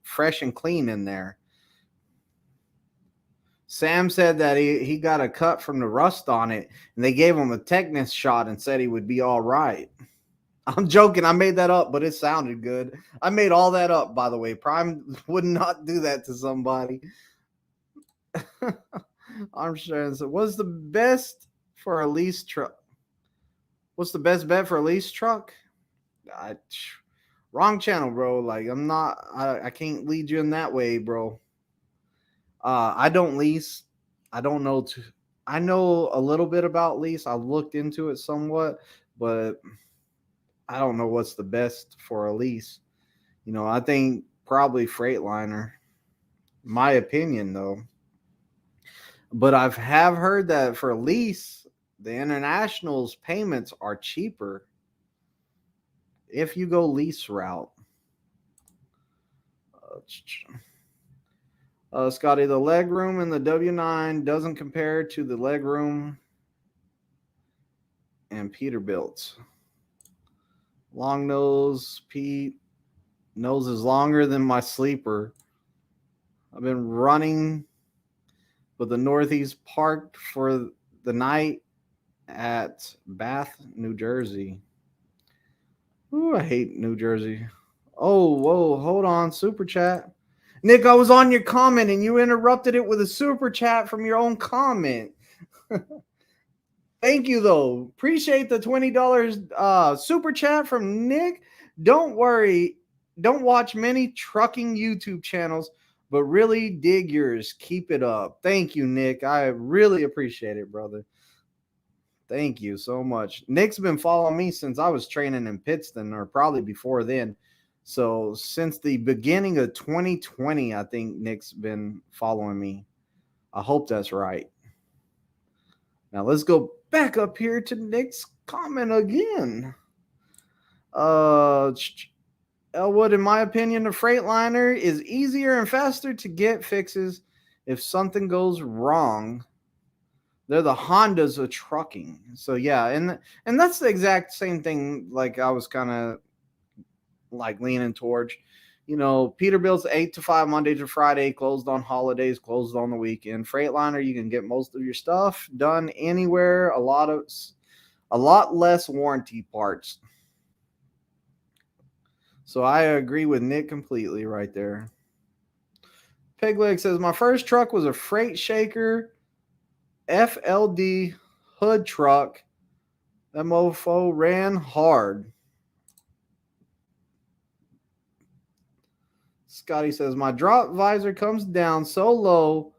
fresh and clean in there. Sam said that he got a cut from the rust on it, and they gave him a tetanus shot and said he would be all right. I'm joking. I made that up, but it sounded good. I made all that up, by the way. Prime would not do that to somebody. Armstrong said, what's the best for a lease truck? What's the best bet for a lease truck? Wrong channel, bro. Like, I can't lead you in that way, bro. I don't lease. I don't know. I know a little bit about lease. I looked into it somewhat, but I don't know what's the best for a lease. You know, I think probably Freightliner. My opinion, though. But I have heard that for lease, the International's payments are cheaper if you go lease route. Scotty, the leg room in the W9 doesn't compare to the leg room and Peterbilt's. Long nose, Pete. Nose is longer than my sleeper. I've been running with the Northeast parked for the night at Bath, New Jersey. Ooh, I hate New Jersey. Oh, whoa, hold on. Super chat. Nick, I was on your comment and you interrupted it with a super chat from your own comment. Thank you, though. Appreciate the $20 super chat from Nick. Don't worry. Don't watch many trucking YouTube channels, but really dig yours. Keep it up. Thank you, Nick. I really appreciate it, brother. Thank you so much. Nick's been following me since I was training in Pittston, or probably before then. So since the beginning of 2020, I think Nick's been following me. I hope that's right. Now let's go back up here to Nick's comment again. Elwood, in my opinion, the Freightliner is easier and faster to get fixes if something goes wrong. They're the Hondas of trucking. So yeah, and that's the exact same thing like I was kind of like leaning towards. You know, Peterbilt's 8 to 5 Monday to Friday, closed on holidays, closed on the weekend. Freightliner, you can get most of your stuff done anywhere. A lot less warranty parts. So I agree with Nick completely right there. Pegleg says, my first truck was a Freight Shaker FLD hood truck. That mofo ran hard. Scotty says, my drop visor comes down so low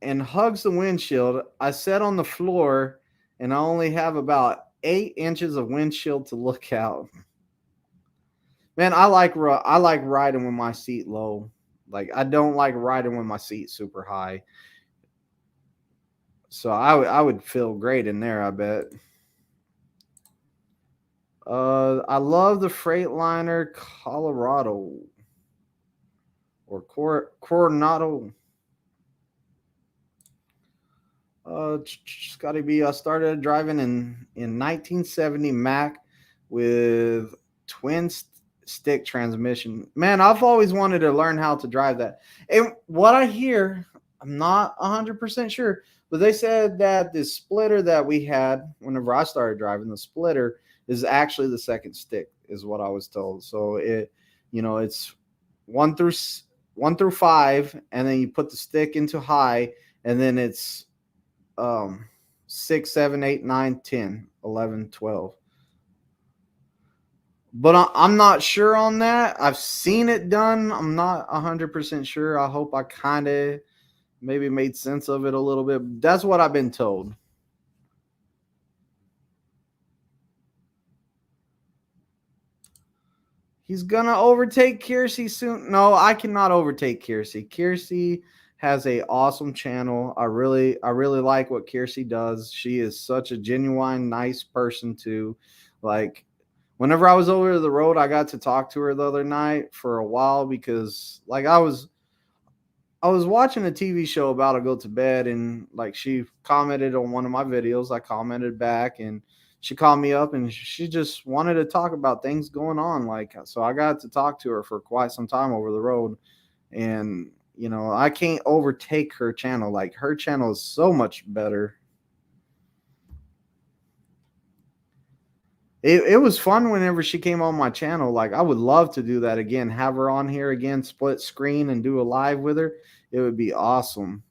and hugs the windshield. I sat on the floor and I only have about 8 inches of windshield to look out. Man, I like riding with my seat low. Like, I don't like riding with my seat super high. So I would feel great in there, I bet. I love the Freightliner Colorado. Or Coronado. Scotty B, I started driving in 1970 Mac with twin stick transmission. Man, I've always wanted to learn how to drive that. And what I hear, I'm not 100% sure, But they said that the splitter that we had whenever I started driving, the splitter is actually the second stick, is what I was told. So it's one through 1 through 5, and then you put the stick into high, and then it's 6, 7, 8, 9, 10, 11, 12. But I'm not sure on that. I've seen it done. I'm not 100% sure. I hope I kind of maybe made sense of it a little bit. That's what I've been told. He's gonna overtake Kiersey soon. No, I cannot overtake Kiersey. Kiersey has a awesome channel. I really like what Kiersey does. She is such a genuine, nice person too. Like, whenever I was over the road, I got to talk to her the other night for a while because like I was watching a TV show about to go to bed, and like she commented on one of my videos. I commented back, and she called me up, and she just wanted to talk about things going on. Like, so I got to talk to her for quite some time over the road, and I can't overtake her channel. Like, her channel is so much better. It was fun whenever she came on my channel. Like, I would love to do that again, have her on here again, split screen and do a live with her. It would be awesome.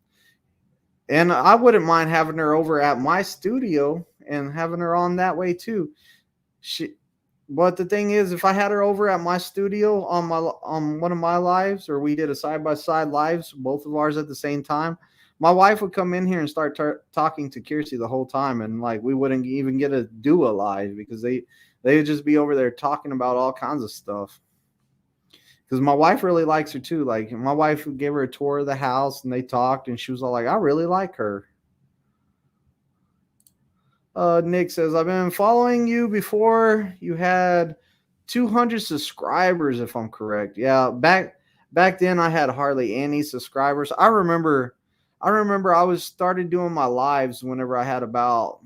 And I wouldn't mind having her over at my studio and having her on that way too. But the thing is, if I had her over at my studio on one of my lives, or we did a side by side lives, both of ours at the same time, my wife would come in here and start talking to Kiersey the whole time, and like we wouldn't even get to do a live because they would just be over there talking about all kinds of stuff. Because my wife really likes her too. Like, my wife gave her a tour of the house, and they talked, and she was all like, "I really like her." Nick says, "I've been following you before you had 200 subscribers, if I'm correct." Yeah, back then I had hardly any subscribers. I remember I was started doing my lives whenever I had about,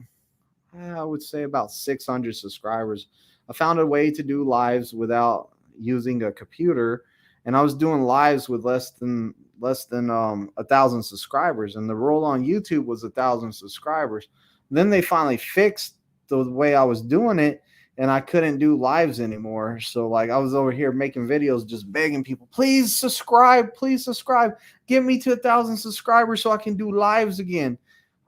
I would say, about 600 subscribers. I found a way to do lives without using a computer, and I was doing lives with less than 1,000 subscribers, and the rule on YouTube was 1,000 subscribers. Then they finally fixed the way I was doing it, and I couldn't do lives anymore. So like I was over here making videos just begging people, please subscribe, get me to 1,000 subscribers so I can do lives again.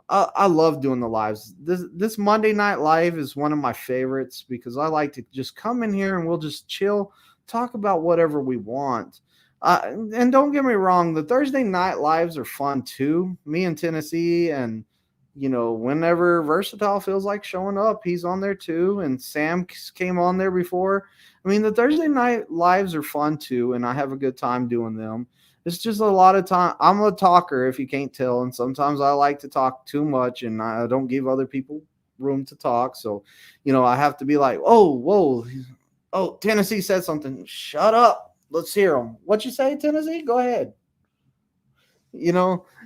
I love doing the lives. This Monday night live is one of my favorites because I like to just come in here and we'll just chill, talk about whatever we want. And don't get me wrong, the Thursday night lives are fun too. Me and Tennessee, and whenever Versatile feels like showing up, he's on there too. And Sam came on there before. I mean, the Thursday night lives are fun too, and I have a good time doing them. It's just a lot of time. I'm a talker, if you can't tell, and sometimes I like to talk too much, and I don't give other people room to talk. So, I have to be like, oh, whoa, oh, Tennessee said something. Shut up. Let's hear him. What you say, Tennessee? Go ahead.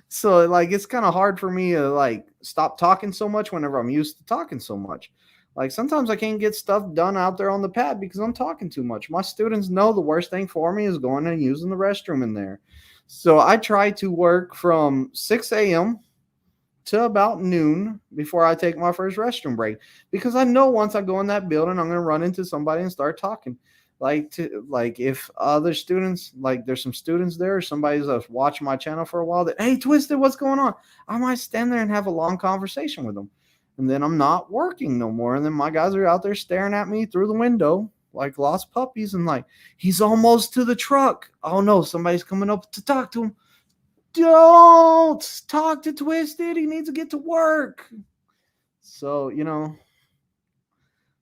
So like it's kind of hard for me to like stop talking so much whenever I'm used to talking so much. Like, sometimes I can't get stuff done out there on the pad because I'm talking too much. My students know the worst thing for me is going and using the restroom in there. So I try to work from 6 a.m. to about noon before I take my first restroom break, because I know once I go in that building, I'm going to run into somebody and start talking. Like if other students, like there's some students there, or somebody's watching my channel for a while, that, hey, Twisted, what's going on? I might stand there and have a long conversation with them. And then I'm not working no more. And then my guys are out there staring at me through the window like lost puppies, and like, he's almost to the truck. Oh no, somebody's coming up to talk to him. Don't talk to Twisted. He needs to get to work. So,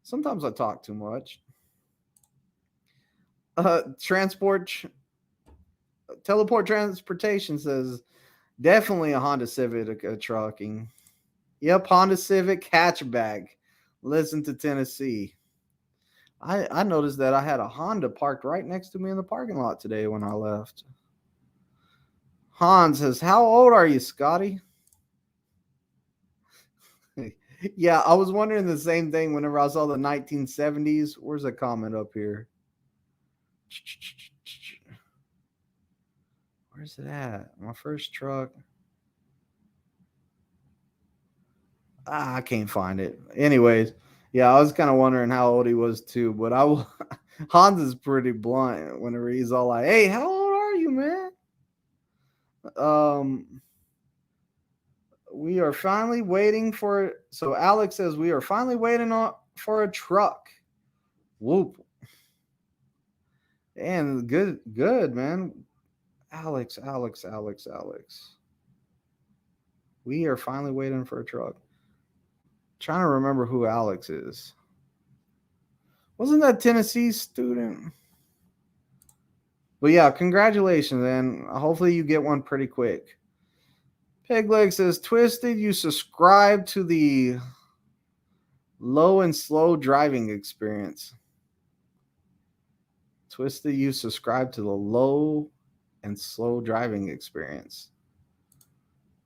sometimes I talk too much. Teleport Transportation says, definitely a Honda Civic trucking. Yep, Honda Civic hatchback. Listen to Tennessee. I noticed that I had a Honda parked right next to me in the parking lot today when I left. Han says, how old are you, Scotty? Yeah, I was wondering the same thing whenever I saw the 1970s. Where's a comment up here? Where's it at? My first truck. I can't find it. Anyways, yeah, I was kind of wondering how old he was too, but I will. Hans is pretty blunt whenever he's all like, "Hey, how old are you, man?" Um, we are finally waiting for. So Alex says we are finally waiting for a truck. Whoop. And good, man. Alex. We are finally waiting for a truck. Trying to remember who Alex is. Wasn't that Tennessee student? But yeah, congratulations, and hopefully you get one pretty quick. Pegleg says, Twisted, you subscribe to the low and slow driving experience. Twisted, you subscribe to the low and slow driving experience.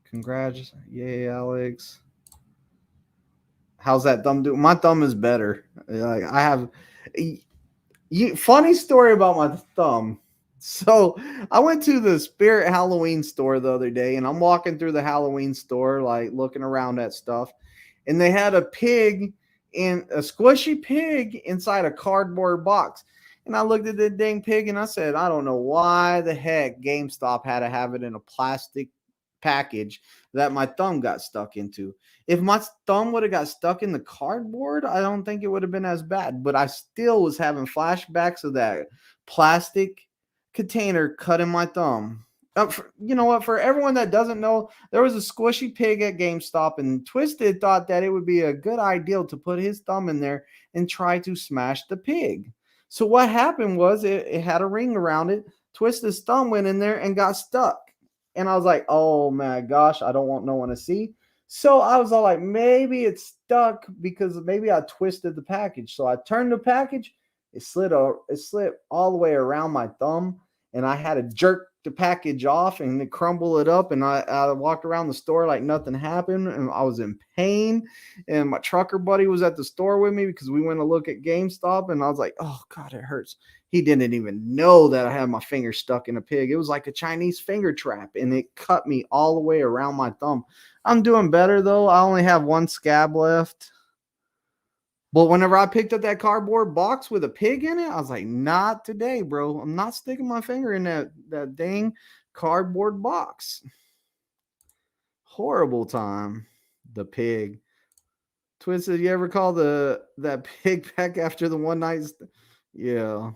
Congrats. Yay, Alex. How's that thumb doing? My thumb is better. Like I have funny story about my thumb. So I went to the Spirit Halloween store the other day, and I'm walking through the Halloween store, like looking around at stuff, and they had a squishy pig inside a cardboard box. And I looked at the dang pig and I said, I don't know why the heck GameStop had to have it in a plastic package that my thumb got stuck into. If my thumb would have got stuck in the cardboard, I don't think it would have been as bad. But I still was having flashbacks of that plastic container cutting my thumb. You know what? For everyone that doesn't know, there was a squishy pig at GameStop, and Twisted thought that it would be a good idea to put his thumb in there and try to smash the pig. So what happened was it had a ring around it. Twisted's thumb went in there and got stuck. And I was like, oh my gosh, I don't want no one to see. So I was all like, maybe it's stuck because maybe I twisted the package. So I turned the package, it slid all the way around my thumb, and I had to jerk the package off and crumble it up. And I walked around the store like nothing happened, and I was in pain. And my trucker buddy was at the store with me because we went to look at GameStop, and I was like, oh God, it hurts. He didn't even know that I had my finger stuck in a pig. It was like a Chinese finger trap, and it cut me all the way around my thumb. I'm doing better though. I only have one scab left. But whenever I picked up that cardboard box with a pig in it, I was like, not today, bro. I'm not sticking my finger in that dang cardboard box. Horrible time. The pig. Twisted, you ever call that pig back after the one night? Yeah.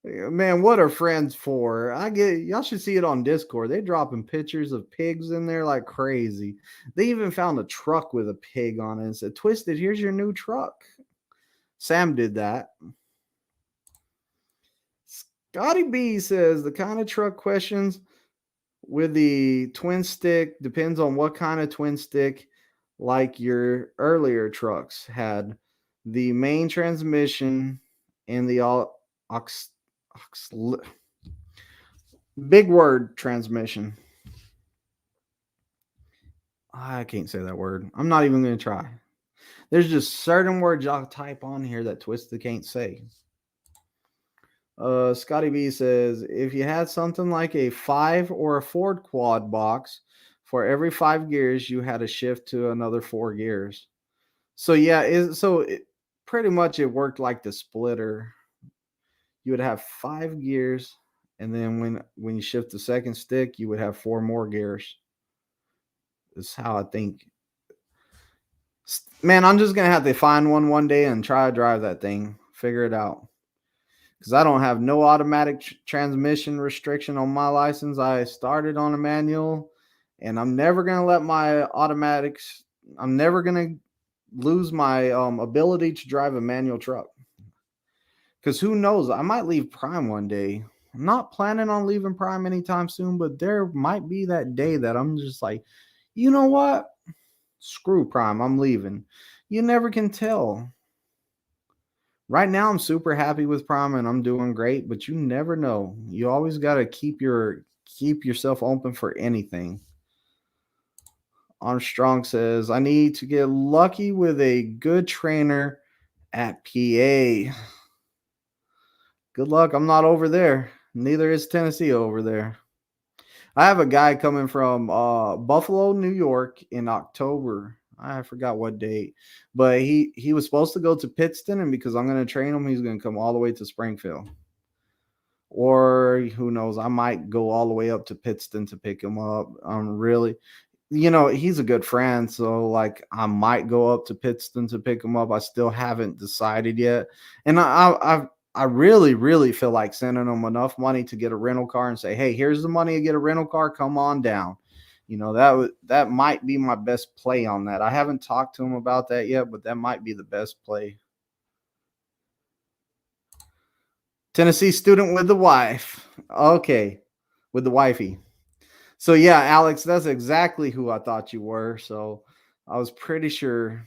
Man, what are friends for? Y'all should see it on Discord. They dropping pictures of pigs in there like crazy. They even found a truck with a pig on it and said, Twisted, here's your new truck. Sam did that. Scotty B says the kind of truck questions with the twin stick depends on what kind of twin stick, like your earlier trucks had. The main transmission and the big word transmission. I can't say that word. I'm not even going to try. There's just certain words y'all type on here that Twisted can't say. Scotty B says, if you had something like a 5 or a Ford quad box, for every 5 gears, you had to shift to another 4 gears. So yeah, pretty much it worked like the splitter. You would have 5 gears, and then when you shift the second stick, you would have 4 more gears. That's how I think. Man, I'm just gonna have to find one day and try to drive that thing, figure it out. Because I don't have no automatic transmission restriction on my license. I started on a manual, and I'm never gonna let my automatics. I'm never gonna lose my ability to drive a manual truck. Because who knows? I might leave Prime one day. I'm not planning on leaving Prime anytime soon, but there might be that day that I'm just like, you know what? Screw Prime. I'm leaving. You never can tell. Right now, I'm super happy with Prime and I'm doing great, but you never know. You always got to keep yourself open for anything. Armstrong says, I need to get lucky with a good trainer at PA. Good luck. I'm not over there. Neither is Tennessee over there. I have a guy coming from Buffalo, New York in October. I forgot what date, but he was supposed to go to Pittston, and because I'm going to train him, he's going to come all the way to Springfield. Or who knows, I might go all the way up to Pittston to pick him up. Really, he's a good friend, so like I might go up to Pittston to pick him up. I still haven't decided yet, and I really, really feel like sending him enough money to get a rental car and say, hey, here's the money to get a rental car. Come on down. That might be my best play on that. I haven't talked to him about that yet, but that might be the best play. Tennessee student with the wife. Okay, with the wifey. So yeah, Alex, that's exactly who I thought you were. So I was pretty sure.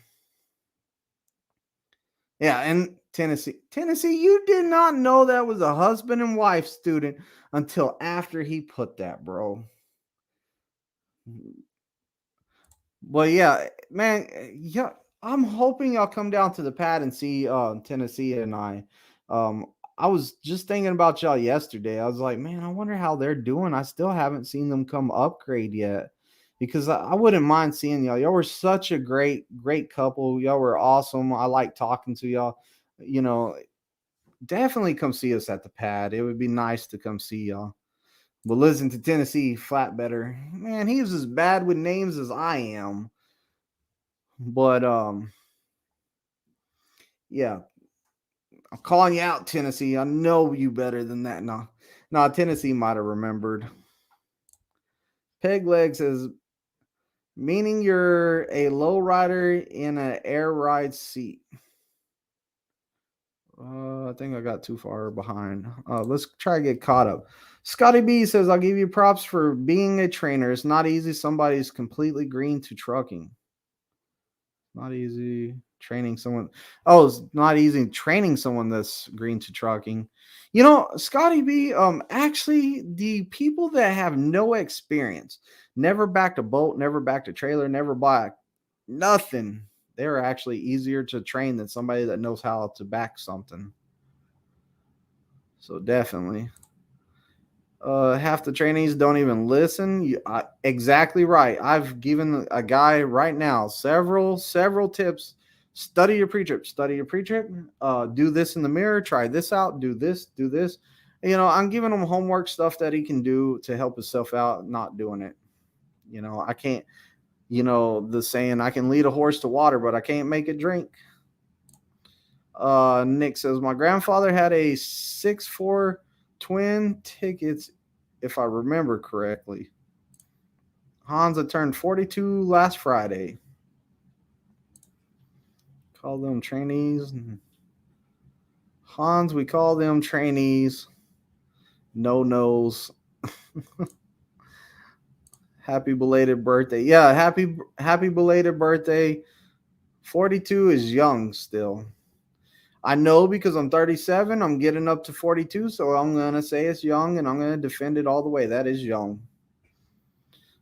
Yeah, and Tennessee, you did not know that was a husband and wife student until after he put that, bro. Well, yeah, man, yeah, I'm hoping I'll come down to the pad and see Tennessee and I. Um, I was just thinking about y'all yesterday. I was like, man, I wonder how they're doing. I still haven't seen them come upgrade yet because I wouldn't mind seeing y'all. Y'all were such a great couple. Y'all were awesome. I like talking to y'all. Definitely come see us at the pad. It would be nice to come see y'all. But listen to Tennessee flat better. Man, he's as bad with names as I am. But yeah, I'm calling you out, Tennessee. I know you better than that. No, Tennessee might have remembered. Peg leg says, meaning you're a low rider in an air ride seat. I think I got too far behind. Let's try to get caught up. Scotty B says, I'll give you props for being a trainer. It's not easy. Somebody's completely green to trucking. Not easy training someone. Oh, it's not easy training someone that's green to trucking. Scotty B, actually, the people that have no experience, never backed a boat, never backed a trailer, never bought nothing, they're actually easier to train than somebody that knows how to back something. So definitely. Half the trainees don't even listen. Exactly right. I've given a guy right now several tips. Study your pre-trip. Do this in the mirror. Try this out. Do this. I'm giving him homework stuff that he can do to help himself out, not doing it. I can't, the saying, I can lead a horse to water, but I can't make it drink. Nick says, my grandfather had a 6'4" twin tickets, if I remember correctly. Hansa turned 42 last Friday. Call them trainees. Hans, we call them trainees. No-nos. Happy belated birthday. Yeah, happy belated birthday. 42 is young still. I know because I'm 37, I'm getting up to 42, so I'm going to say it's young, and I'm going to defend it all the way. That is young.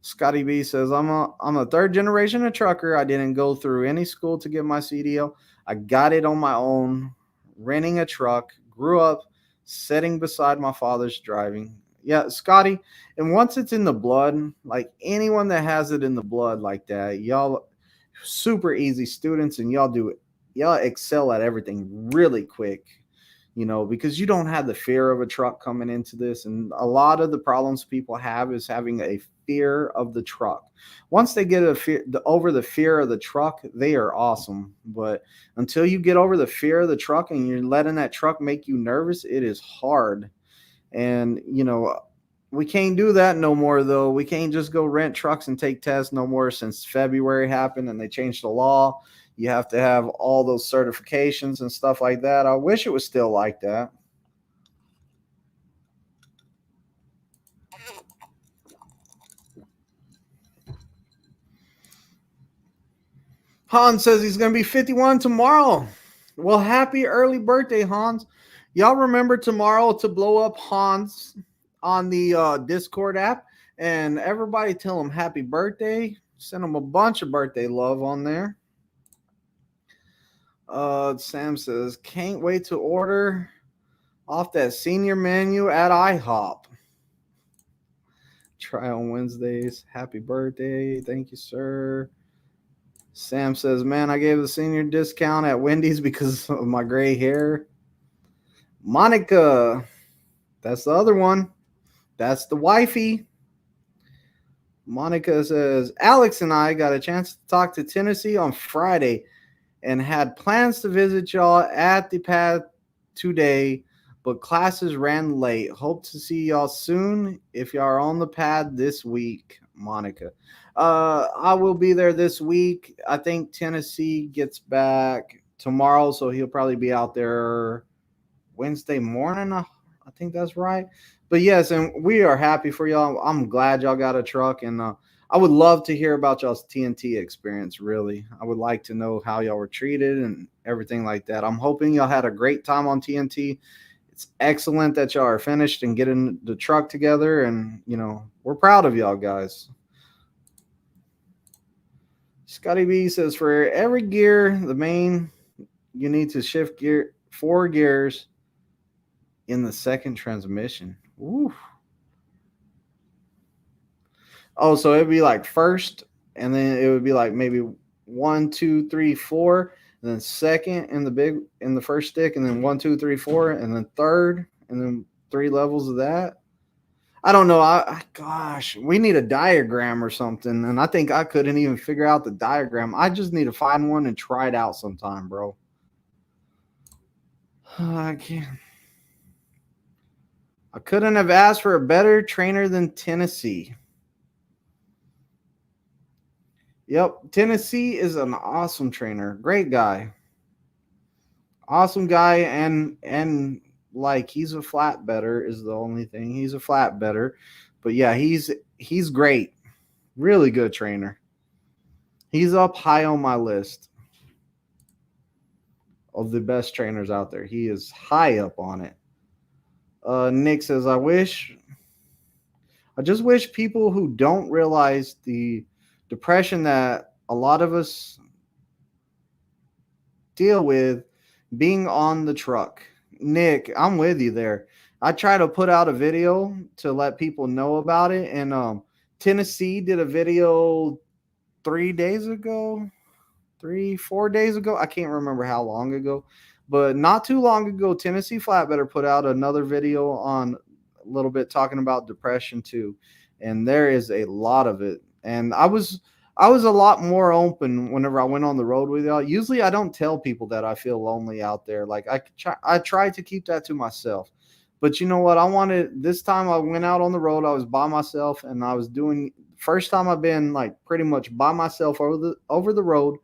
Scotty B says, I'm a third generation of trucker. I didn't go through any school to get my CDL. I got it on my own, renting a truck, grew up sitting beside my father's driving. Yeah, Scotty, and once it's in the blood, like anyone that has it in the blood like that, y'all super easy students, and y'all excel at everything really quick, because you don't have the fear of a truck coming into this. And a lot of the problems people have is having a fear of the truck. Once they get over the fear of the truck, they are awesome. But until you get over the fear of the truck and you're letting that truck make you nervous, it is hard. And, we can't do that no more, though. We can't just go rent trucks and take tests no more since February happened and they changed the law. You have to have all those certifications and stuff like that. I wish it was still like that. Hans says he's going to be 51 tomorrow. Well, happy early birthday, Hans. Y'all remember tomorrow to blow up Hans on the Discord app, and everybody tell him happy birthday. Send him a bunch of birthday love on there. Sam says, can't wait to order off that senior menu at IHOP. Try on Wednesdays. Happy birthday. Thank you, sir. Sam says, man, I gave the senior discount at Wendy's because of my gray hair. Monica, that's the other one. That's the wifey. Monica says, Alex and I got a chance to talk to Tennessee on Friday and had plans to visit y'all at the pad today, but classes ran late. Hope to see y'all soon if y'all are on the pad this week. Monica. I will be there this week. I think Tennessee gets back tomorrow, so he'll probably be out there Wednesday morning. I think that's right. But yes, and we are happy for y'all. I'm glad y'all got a truck, and I would love to hear about y'all's TNT experience, really. I would like to know how y'all were treated and everything like that. I'm hoping y'all had a great time on TNT. It's excellent that y'all are finished and getting the truck together, and, you know, we're proud of y'all guys. Scotty B says, for every gear, the main, you need to shift gear 4 gears in the second transmission. Ooh. Oh, so it'd be like first, and then it would be like maybe 1, 2, 3, 4, and then second in the first stick, and then 1, 2, 3, 4, and then third, and then 3 levels of that. I don't know. Gosh, we need a diagram or something, and I think I couldn't even figure out the diagram. I just need to find one and try it out sometime, bro. I can't. I couldn't have asked for a better trainer than Tennessee. Yep, Tennessee is an awesome trainer. Great guy. Awesome guy, and like, he's a flatbedder is the only thing. He's a flatbedder. But yeah, he's great. Really good trainer. He's up high on my list of the best trainers out there. He is high up on it. Nick says, I just wish people who don't realize the depression that a lot of us deal with being on the truck. Nick, I'm with you there. I try to put out a video to let people know about it, and Tennessee did a video 4 days ago. I can't remember how long ago, but not too long ago, Tennessee Flatbedder put out another video on a little bit talking about depression too, and there is a lot of it. And I was a lot more open whenever I went on the road with y'all. Usually I don't tell people that I feel lonely out there. Like, I try to keep that to myself. But you know what? This time I went out on the road. I was by myself, and I was doing, first time I've been like pretty much by myself over the road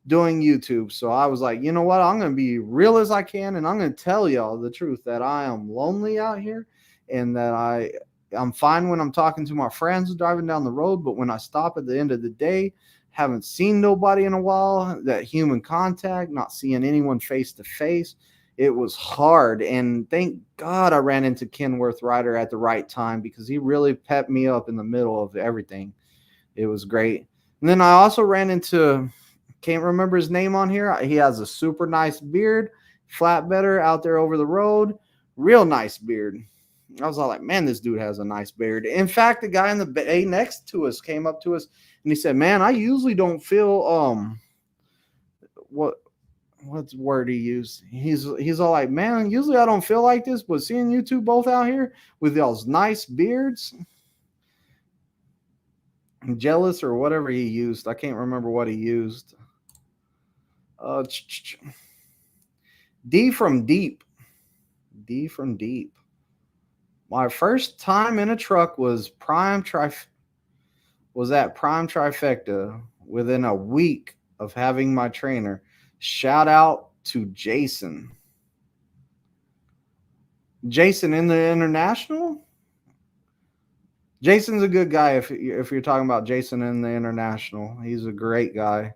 doing YouTube. So I was like, you know what? I'm going to be real as I can, and I'm going to tell y'all the truth that I am lonely out here, and that I'm fine when I'm talking to my friends driving down the road, but when I stop at the end of the day, haven't seen nobody in a while, that human contact, not seeing anyone face to face, it was hard. And thank God I ran into Kenworth Ryder at the right time, because he really pepped me up in the middle of everything. It was great. And then I also ran into, can't remember his name on here. He has a super nice beard, flatbedder out there over the road, real nice beard. I was all like, man, this dude has a nice beard. In fact, the guy in the bay next to us came up to us and he said, man, I usually don't feel what's the word he used? He's all like, man, usually I don't feel like this, but seeing you two both out here with y'all's nice beards, I'm jealous, or whatever he used. I can't remember what he used. D from deep. My first time in a truck was at Prime Trifecta within a week of having my trainer. Shout out to Jason. Jason in the International? Jason's a good guy if you're talking about Jason in the International. He's a great guy.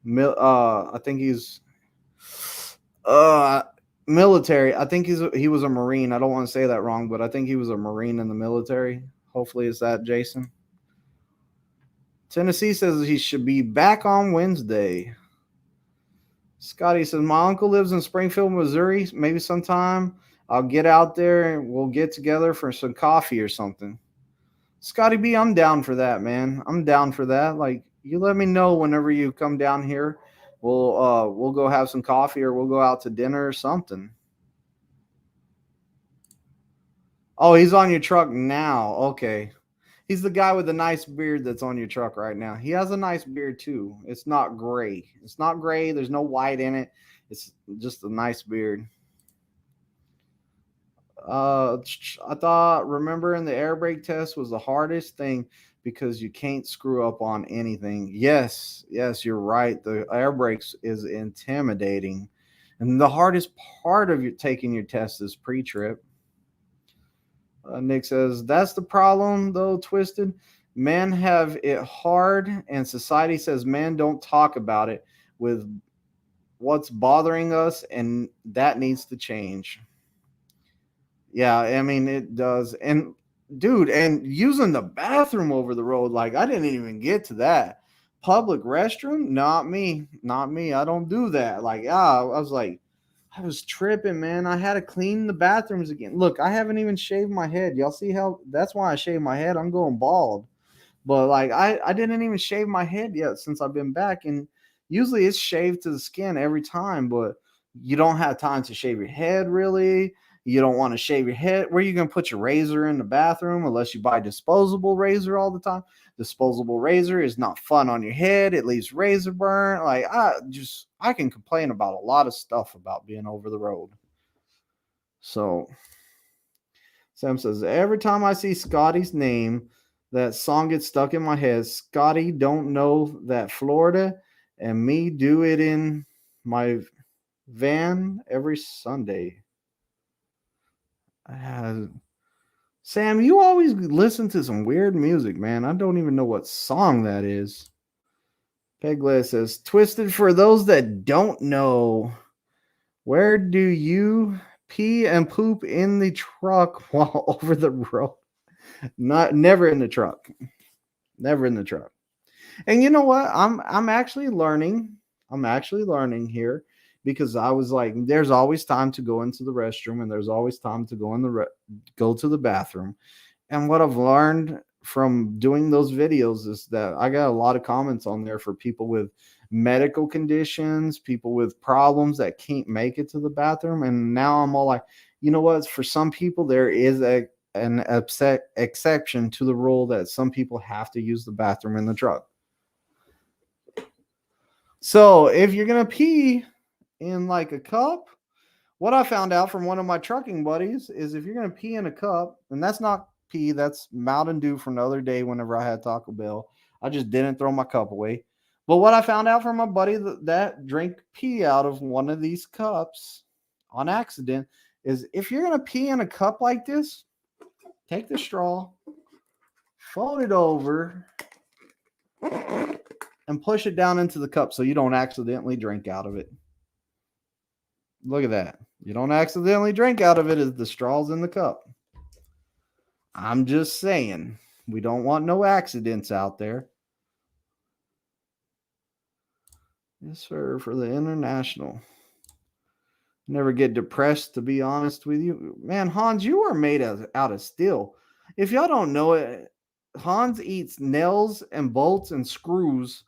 I think he's military. I think he was a Marine. I don't want to say that wrong, but I think he was a Marine in the military. Hopefully it's that Jason. Tennessee says he should be back on Wednesday. Scotty says, my uncle lives in Springfield, Missouri. Maybe sometime I'll get out there and we'll get together for some coffee or something. Scotty B, I'm down for that, man. I'm down for that. Like, You let me know whenever you come down here. We'll go have some coffee or we'll go out to dinner or something. Oh, he's on your truck now. Okay. He's the guy with the nice beard that's on your truck right now. He has a nice beard too. It's not gray. It's not gray. There's no white in it. It's just a nice beard. I thought remembering the air brake test was the hardest thing because you can't screw up on anything. Yes, you're right. The air brakes is intimidating, and the hardest part of your taking your test is pre-trip. Nick says that's the problem though. Twisted men have it hard, and society says men don't talk about it with what's bothering us, and that needs to change. Yeah, I mean it does. And dude, and using the bathroom over the road, like I didn't even get to that. Public restroom, not me, not me. I don't do that. Like, I was like, I was tripping, man. I had to clean the bathrooms again. Look, I haven't even shaved my head. Y'all see how that's why I shaved my head. I'm going bald. But like I didn't even shave my head yet since I've been back. And usually it's shaved to the skin every time, but you don't have time to shave your head really. You don't want to shave your head. Where are you gonna put your razor in the bathroom unless you buy disposable razor all the time? Disposable razor is not fun on your head. It leaves razor burn. Like I can complain about a lot of stuff about being over the road. So Sam says, every time I see Scotty's name, that song gets stuck in my head. Scotty don't know that Florida and me do it in my van every Sunday. Sam, you always listen to some weird music, man. I don't even know what song that is. Peglet says, Twisted, for those that don't know, where do you pee and poop in the truck while over the road? Never in the truck. Never in the truck. And you know what? I'm actually learning. I'm actually learning here because I was like, there's always time to go into the restroom and there's always time to go go to the bathroom. And what I've learned from doing those videos is that I got a lot of comments on there for people with medical conditions, people with problems that can't make it to the bathroom. And now I'm all like, you know what? For some people, there is an exception to the rule that some people have to use the bathroom in the truck. So if you're going to pee in like a cup, what I found out from one of my trucking buddies is if you're going to pee in a cup, and that's not pee, that's Mountain Dew from the other day whenever I had Taco Bell. I just didn't throw my cup away. But what I found out from my buddy that drank pee out of one of these cups on accident is if you're going to pee in a cup like this, take the straw, fold it over, and push it down into the cup so you don't accidentally drink out of it. Look at that. You don't accidentally drink out of it as the straw's in the cup. I'm just saying, we don't want no accidents out there. Yes, sir, for the international. Never get depressed, to be honest with you. Man, Hans, you are made out of steel. If y'all don't know it, Hans eats nails and bolts and screws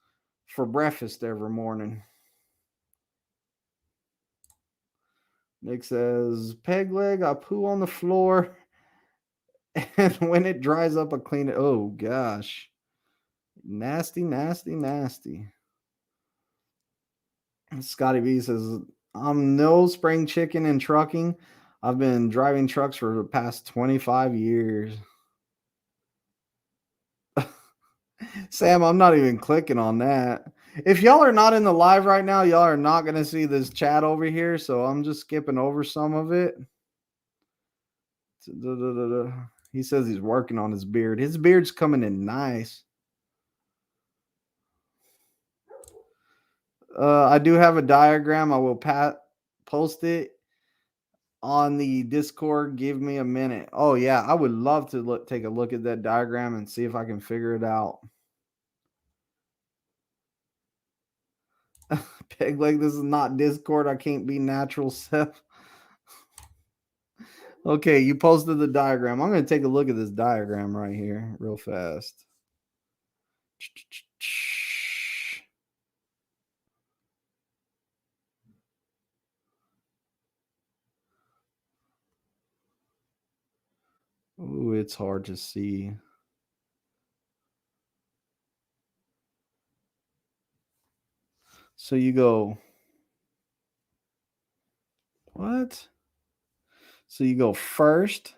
for breakfast every morning. Nick says, peg leg, I poo on the floor. And when it dries up, I clean it. Oh, gosh. Nasty, nasty, nasty. Scotty B says, I'm no spring chicken in trucking. I've been driving trucks for the past 25 years. Sam, I'm not even clicking on that. If y'all are not in the live right now, y'all are not going to see this chat over here. So I'm just skipping over some of it. He says he's working on his beard. His beard's coming in nice. I do have a diagram. I will post it on the Discord. Give me a minute. Oh yeah, I would love to take a look at that diagram and see if I can figure it out. Peg leg, this is not Discord. I can't be natural self. Okay, you posted the diagram. I'm going to take a look at this diagram right here real fast. Ooh, it's hard to see. So you go, what? So you go first.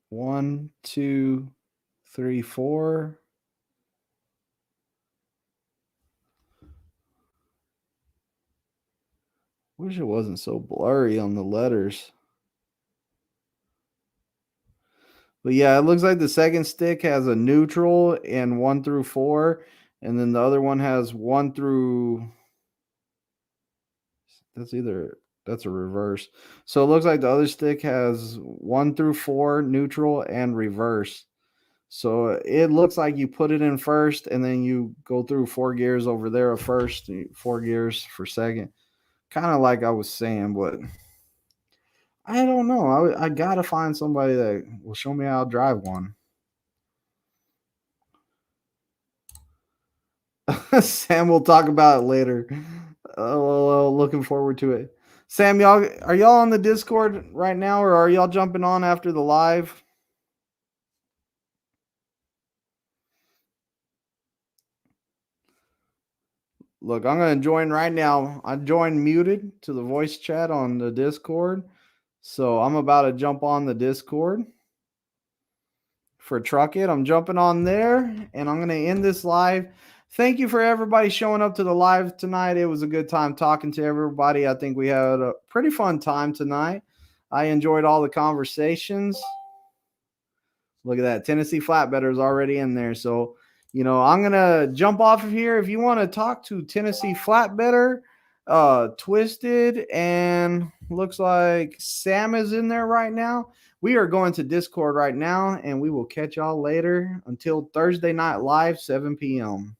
1, 2, 3, 4. Wish it wasn't so blurry on the letters. But yeah, it looks like the second stick has a neutral and 1 through 4, and then the other one has 1 through. That's a reverse. So it looks like the other stick has 1 through 4 neutral and reverse. So it looks like you put it in first, and then you go through 4 gears over there at first, 4 gears for second. Kind of like I was saying, but I don't know. I gotta find somebody that will show me how to drive one. Sam, we'll talk about it later. Well, looking forward to it. Sam, are y'all on the Discord right now, or are y'all jumping on after the live? Look, I'm gonna join right now. I joined muted to the voice chat on the Discord, so I'm about to jump on the Discord for Truck It. I'm jumping on there, and I'm gonna end this live. Thank you for everybody showing up to the live tonight. It was a good time talking to everybody. I think we had a pretty fun time tonight. I enjoyed all the conversations. Look at that. Tennessee Flatbedder is already in there. So, I'm going to jump off of here. If you want to talk to Tennessee Flatbedder, Twisted, and looks like Sam is in there right now. We are going to Discord right now, and we will catch y'all later. Until Thursday night live, 7 p.m.